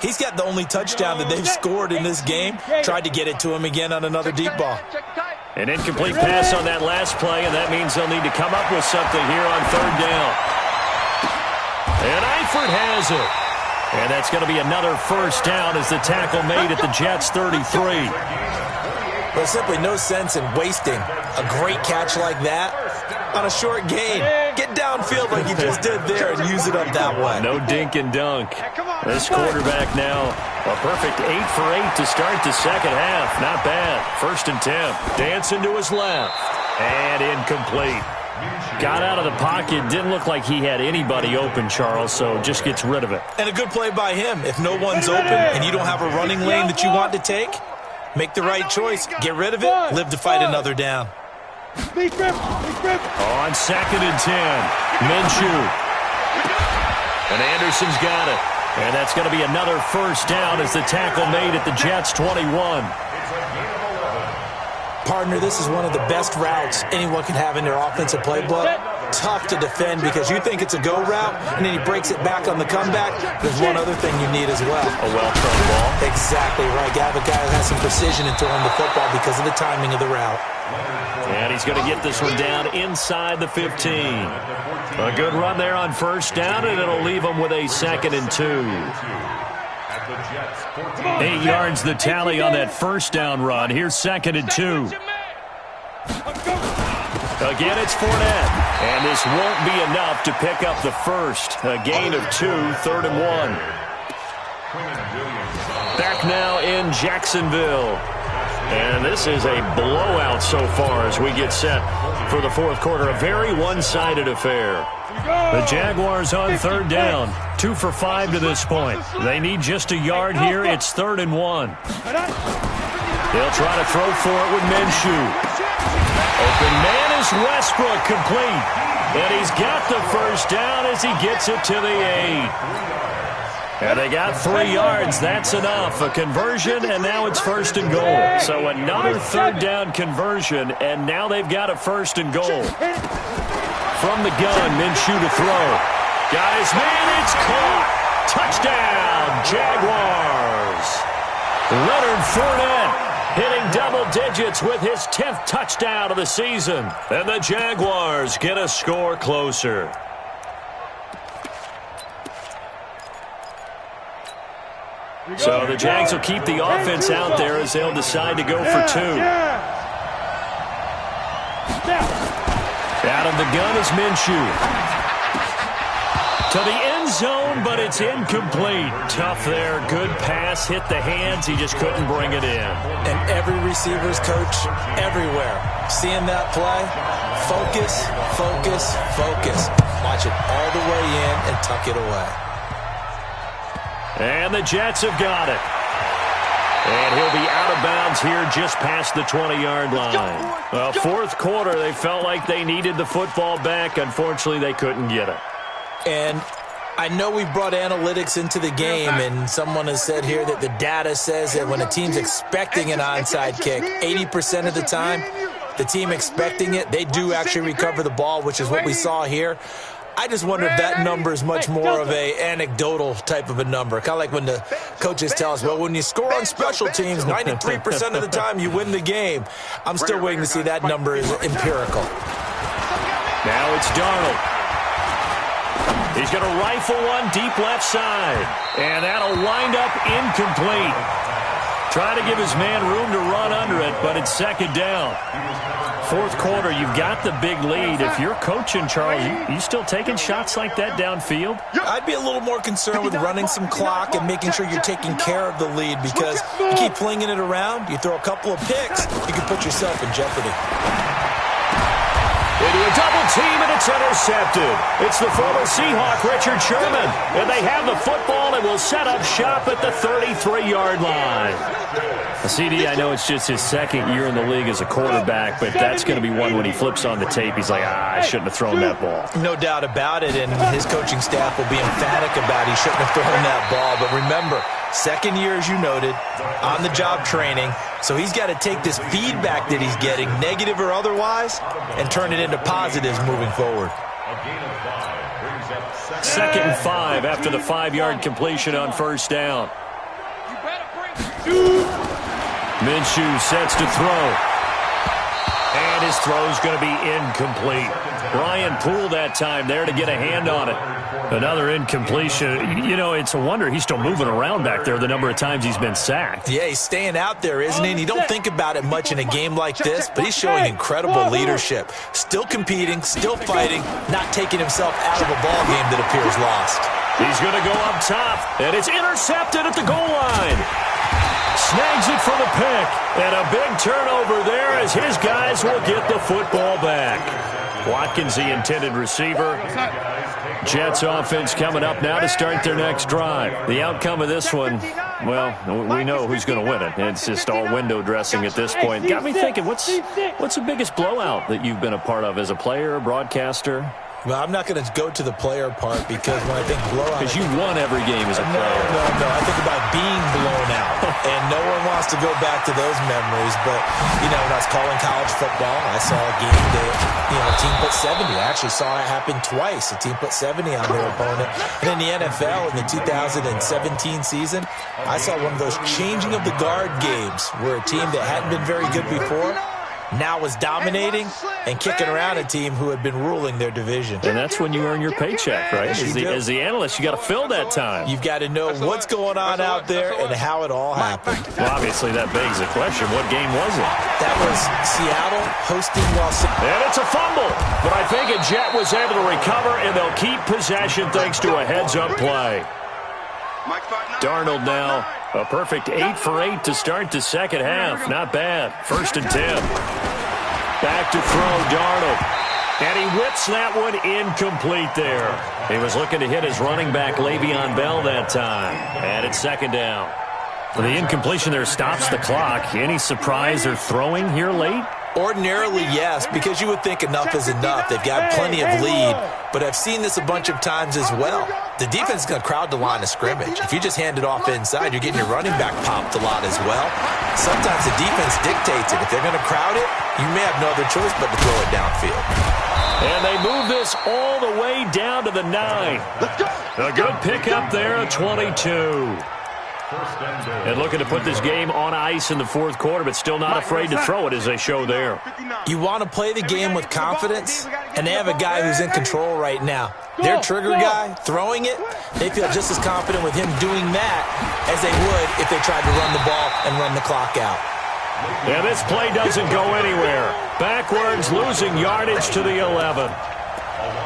He's got the only touchdown that they've scored in this game. Tried to get it to him again on another deep ball. An incomplete pass on that last play, and that means they'll need to come up with something here on 3rd down. And Eifert has it. And that's going to be another 1st down as the tackle made at the Jets' 33. There's simply no sense in wasting a great catch like that on a short gain. Get downfield like you just did there and use it up that way. No dink and dunk. This quarterback now, a perfect 8 for 8 to start the 2nd half. Not bad. 1st and 10. Dancing to his left. And incomplete. Got out of the pocket. Didn't look like he had anybody open, Charles, so just gets rid of it. And a good play by him. If no one's open and you don't have a running lane that you want to take, make the right choice. Get rid of it. Live to fight another down. On 2nd and 10, Minshew. And Anderson's got it. And that's going to be another 1st down as the tackle made at the Jets' 21. Partner, this is one of the best routes anyone can have in their offensive playbook. tough to defend because you think it's a go route, and then he breaks it back on the comeback. There's one other thing you need as well. A well-thrown ball. Exactly right. You have a guy who has some precision in throwing the football because of the timing of the route. And he's going to get this one down inside the 15. A good run there on first down, and it'll leave him with a 2nd and 2. 8 yards the tally on that first down run. Here's 2nd and 2. Again, it's Fournette. And this won't be enough to pick up the first. A gain of 2, 3rd and 1. Back now in Jacksonville. And this is a blowout so far as we get set for the fourth quarter. A very one-sided affair. The Jaguars on 3rd down. 2 for 5 to this point. They need just a yard here. It's 3rd and 1. They'll try to throw for it with Minshew. Open man is Westbrook, complete. And he's got the first down as he gets it to the 8. And they got 3 yards. That's enough. A conversion, and now it's 1st and goal. So another 3rd down conversion, and now they've got a 1st and goal. From the gun, Minshew to throw. Got his man. It's caught. Touchdown, Jaguars. Leonard Fournette hitting double digits with his 10th touchdown of the season. And the Jaguars get a score closer. So the Jags will keep the offense out there as they'll decide to go for 2. Out of the gun is Minshew. To the end zone, but it's incomplete. Tough there. Good pass. Hit the hands. He just couldn't bring it in. And every receiver's coach everywhere. Seeing that play, focus, focus, focus. Watch it all the way in and tuck it away. And the Jets have got it. And he'll be out of bounds here just past the 20-yard line. Well, fourth quarter, they felt like they needed the football back. Unfortunately, they couldn't get it. And I know we've brought analytics into the game, and someone has said here that the data says that when a team's expecting an onside kick, 80% of the time, the team expecting it, they do actually recover the ball, which is what we saw here. I just wonder if that number is much more of a anecdotal type of a number. Kind of like when the coaches tell us, well, when you score on special teams, 93% of the time you win the game. I'm still waiting to see that number is empirical. Now it's Darnold. He's going to rifle one deep left side. And that'll wind up incomplete. Try to give his man room to run under it, but it's 2nd down. Fourth quarter, you've got the big lead. If you're coaching, Charles, you still taking shots like that downfield? I'd be a little more concerned with running some clock and making sure you're taking care of the lead, because you keep flinging it around, you throw a couple of picks, you can put yourself in jeopardy. Into a double team, and it's intercepted. It's the former Seahawk, Richard Sherman. And they have the football and will set up shop at the 33-yard line. CD, I know it's just his 2nd year in the league as a quarterback, but that's going to be one when he flips on the tape. He's like, I shouldn't have thrown that ball. No doubt about it, and his coaching staff will be emphatic about he shouldn't have thrown that ball. But remember, 2nd year, as you noted, on-the-job training. So he's got to take this feedback that he's getting, negative or otherwise, and turn it into positives moving forward. 2nd and 5 after the 5-yard completion on first down. Minshew sets to throw. And his throw's going to be incomplete. Brian Poole that time there to get a hand on it. Another incompletion. You know, it's a wonder he's still moving around back there the number of times he's been sacked. Yeah, he's staying out there, isn't he? And you don't think about it much in a game like this, but he's showing incredible leadership. Still competing, still fighting, not taking himself out of a ball game that appears lost. He's going to go up top, and it's intercepted at the goal line. Snags it for the pick, and a big turnover there as his guys will get the football back. Watkins, the intended receiver. Jets offense coming up now to start their next drive. The outcome of this one, well, we know who's going to win it. It's just all window dressing at this point. Got me thinking, what's the biggest blowout that you've been a part of as a player, a broadcaster? Well, I'm not going to go to the player part because when I think blowout... Because you won every game as a player. No. I think about being blown out. And no one wants to go back to those memories. But, when I was calling college football, I saw a game that, a team put 70. I actually saw it happen twice. A team put 70 on their opponent. And in the NFL, in the 2017 season, I saw one of those changing of the guard games where a team that hadn't been very good before now was dominating and kicking around a team who had been ruling their division. And that's when you earn your paycheck, right? As the analyst, you got to fill that time. You've got to know what's going on out there and how it all happened. Well, obviously, that begs the question, what game was it? That was Seattle hosting Washington. And it's a fumble. But I think a Jet was able to recover, and they'll keep possession thanks to a heads-up play. Darnold now. A perfect 8 for 8 to start the second half. Not bad. 1st and 10. Back to throw, Darnold. And he whips that one incomplete there. He was looking to hit his running back, Le'Veon Bell, that time. And it's 2nd down. The incompletion there stops the clock. Any surprise they're throwing here late? Ordinarily, yes, because you would think enough is enough. They've got plenty of lead, but I've seen this a bunch of times as well. The defense is going to crowd the line of scrimmage. If you just hand it off inside, you're getting your running back popped a lot as well. Sometimes the defense dictates it. If they're going to crowd it, you may have no other choice but to throw it downfield. And they move this all the way down to the 9. A good pickup there, a 22. And looking to put this game on ice in the 4th quarter, but still not afraid to throw it as they show there. You want to play the game with confidence, and they have a guy who's in control right now. Their trigger guy, throwing it, they feel just as confident with him doing that as they would if they tried to run the ball and run the clock out. And this play doesn't go anywhere. Backwards, losing yardage to the 11.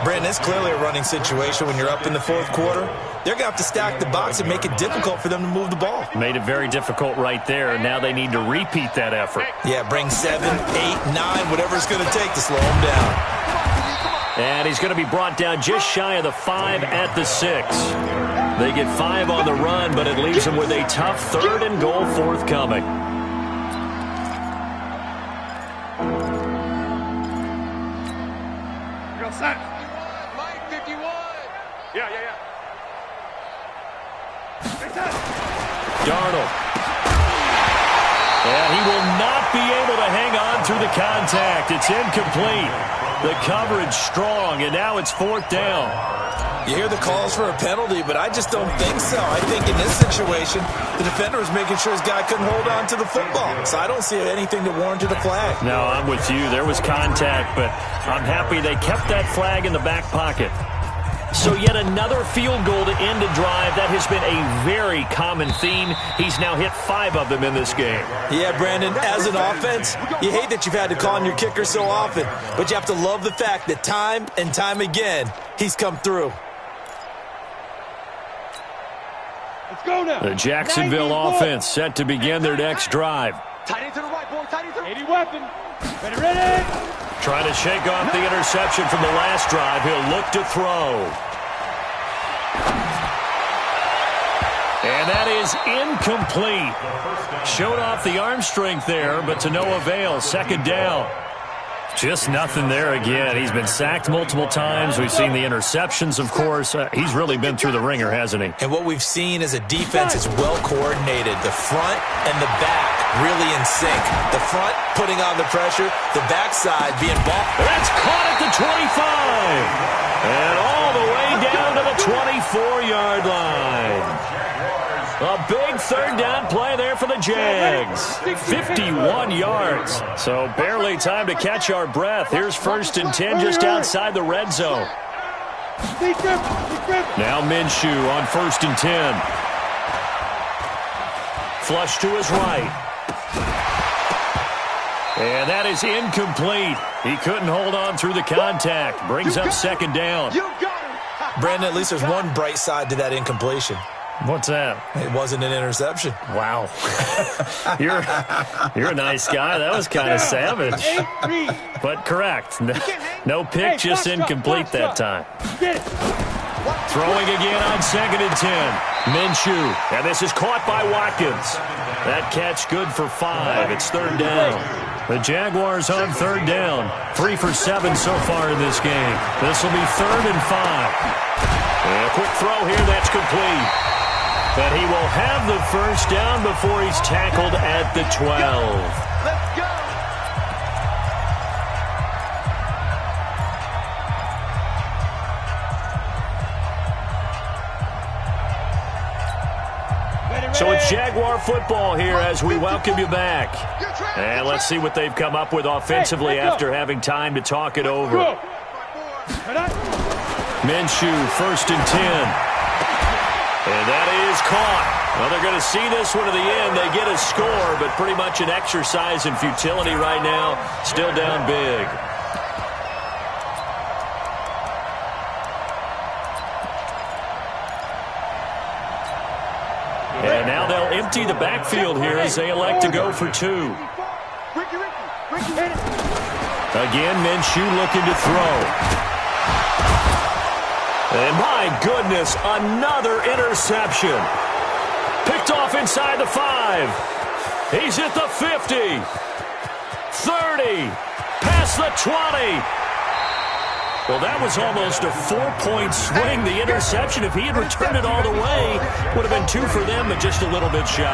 Brandon, it's clearly a running situation when you're up in the 4th quarter. They're going to have to stack the box and make it difficult for them to move the ball. Made it very difficult right there. Now they need to repeat that effort. Yeah, bring 7, 8, 9, whatever it's going to take to slow them down. And he's going to be brought down just shy of the 5 at the 6. They get 5 on the run, but it leaves them with a tough 3rd and goal forthcoming. Mike 51. Yeah. Darnold. And he will not be able to hang on through the contact. It's incomplete. The coverage strong, and now it's 4th down. You hear the calls for a penalty, but I just don't think so. I think in this situation, the defender was making sure his guy couldn't hold on to the football. So I don't see anything that warranted a flag. No, I'm with you. There was contact, but I'm happy they kept that flag in the back pocket. So yet another field goal to end a drive. That has been a very common theme. He's now hit 5 of them in this game. Yeah, Brandon, as an offense, you hate that you've had to call on your kicker so often, but you have to love the fact that time and time again, he's come through. Let's go now. The Jacksonville offense set to begin their next drive. Tight end to the right, boy. Tight end to the right. 80 weapon. Ready. Trying to shake off the interception from the last drive. He'll look to throw. And that is incomplete. Showed off the arm strength there, but to no avail. 2nd down. Just nothing there again. He's been sacked multiple times. We've seen the interceptions, of course. He's really been through the ringer, hasn't he? And what we've seen is a defense is well coordinated. The front and the back really in sync. The front putting on the pressure, the backside being ball. That's caught at the 25. And all the way down to the 24-yard line. A big 3rd down play there for the Jags. 51 yards. So barely time to catch our breath. Here's 1st and 10 just outside the red zone. Now Minshew on 1st and 10. Flush to his right. And that is incomplete. He couldn't hold on through the contact. Brings up 2nd down. Brandon, at least there's one bright side to that incompletion. What's that? It wasn't an interception. Wow. You're a nice guy. That was kind of savage. But correct. No pick, just incomplete that time. Throwing again on 2nd and 10. Minshew. And this is caught by Watkins. That catch good for 5. It's 3rd down. The Jaguars on third down. 3 for 7 so far in this game. This will be 3rd and 5. And a quick throw here that's complete. And he will have the first down before he's tackled at the 12. Let's go. So it's Jaguar football here as we welcome you back. And let's see what they've come up with offensively after having time to talk it over. Minshew, 1st and 10. And that is caught. Well, they're going to see this one to the end. They get a score, but pretty much an exercise in futility right now. Still down big. And now they'll empty the backfield here as they elect to go for 2. Again, Minshew looking to throw. And my goodness, another interception. Picked off inside the 5. He's at the 50. 30. Past the 20. Well, that was almost a 4-point swing. The interception, if he had returned it all the way, would have been 2 for them, but just a little bit shy.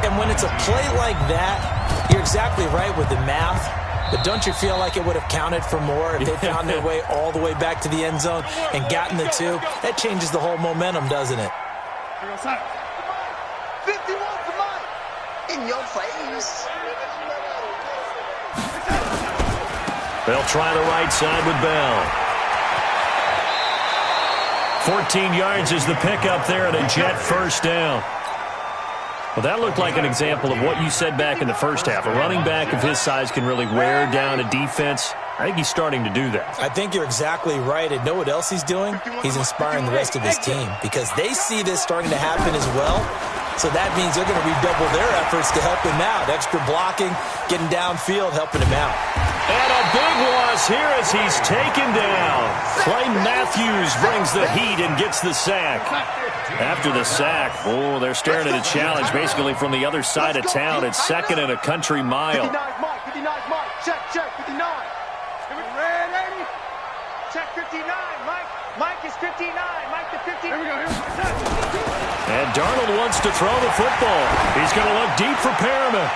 And when it's a play like that, you're exactly right with the math. But don't you feel like it would have counted for more if they found their way all the way back to the end zone and gotten the 2? That changes the whole momentum, doesn't it? 51 to Mike. In your face. They'll try the right side with Bell. 14 yards is the pickup there and a Jet first down. Well, that looked like an example of what you said back in the first half. A running back of his size can really wear down a defense. I think he's starting to do that. I think you're exactly right. And know what else he's doing? He's inspiring the rest of his team because they see this starting to happen as well. So that means they're going to redouble their efforts to help him out. Extra blocking, getting downfield, helping him out. And a big loss here as he's taken down. Clay Matthews brings the heat and gets the sack. After the sack, oh, they're staring at a challenge basically from the other side of town. It's 2nd and a country mile. 59 Mike, 59 Mike. Check, 59. Ready? Check 59. Mike is 59. Mike to 59. Here we go. And Darnold wants to throw the football. He's going to look deep for Perriman.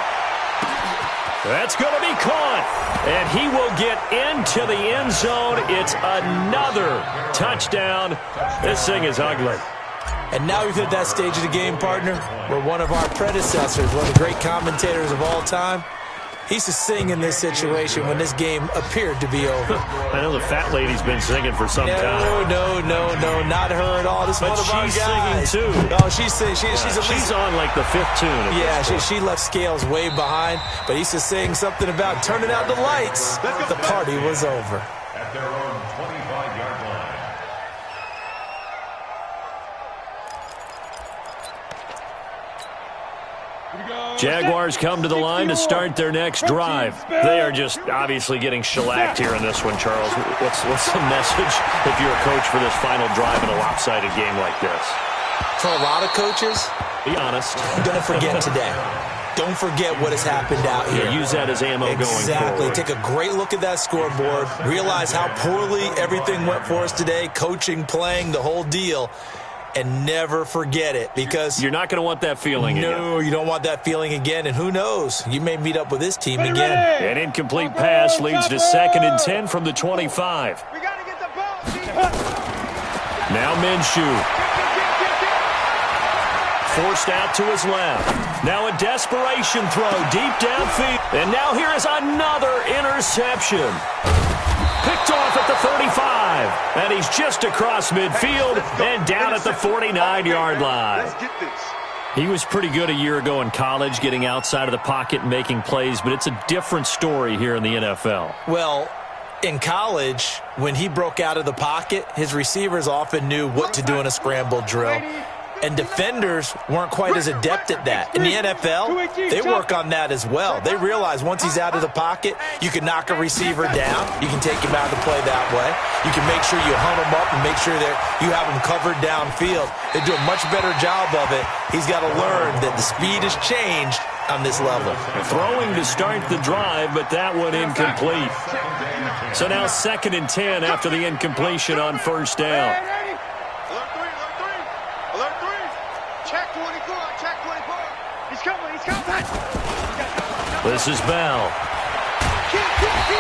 That's going to be caught. And he will get into the end zone. It's another touchdown. This thing is ugly. And now we've hit that stage of the game, partner, where one of our predecessors, one of the great commentators of all time, he used to sing in this situation when this game appeared to be over. I know the fat lady's been singing for some time. No, not her at all. This is one of our guys. But she's singing, too. No, she's singing. She's on, like, the 5th tune. Yeah, she left Scales way behind, but he used to sing something about turning out the lights. The party was over. At their own 25-yard line. Jaguars come to the line to start their next drive. They are just obviously getting shellacked here in this one, Charles. What's the message if you're a coach for this final drive in a lopsided game like this? For a lot of coaches, be honest. Don't forget today. Don't forget what has happened out here. Yeah, use that as ammo going forward. Exactly. Take a great look at that scoreboard. Realize how poorly everything went for us today. Coaching, playing, the whole deal. And never forget it, because you're not going to want that feeling again. No, you don't want that feeling again. And who knows? You may meet up with this team again. An incomplete pass leads to 2nd and 10 from the 25. We got to get the ball. Now Minshew. Forced out to his left. Now a desperation throw deep downfield. And now here is another interception. Picked off at the 35. And he's just across midfield and down at the 49-yard line. Let's get this. He was pretty good a year ago in college, getting outside of the pocket and making plays, but it's a different story here in the NFL. Well, in college, when he broke out of the pocket, his receivers often knew what to do in a scramble drill. And defenders weren't quite as adept at that. In the NFL, they work on that as well. They realize once he's out of the pocket, you can knock a receiver down. You can take him out of the play that way. You can make sure you hunt him up and make sure that you have him covered downfield. They do a much better job of it. He's got to learn that the speed has changed on this level. Throwing to start the drive, but that one incomplete. So now 2nd and 10 after the incompletion on first down. Alert 3, alert 3. Alert 3. Check 24, check 24. He's coming, he's coming. This is Bell.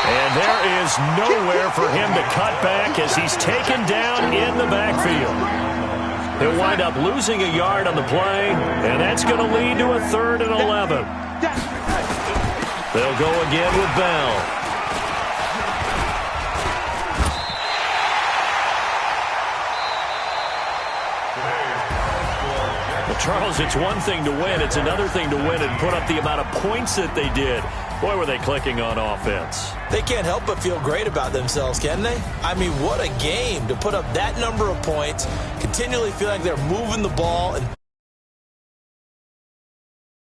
And there is nowhere for him to cut back as he's taken down in the backfield. He'll wind up losing a yard on the play, and that's going to lead to a 3rd and 11. They'll go again with Bell. Charles, it's one thing to win. It's another thing to win and put up the amount of points that they did. Boy, were they clicking on offense. They can't help but feel great about themselves, can they? I mean, what a game to put up that number of points, continually feel like they're moving the ball and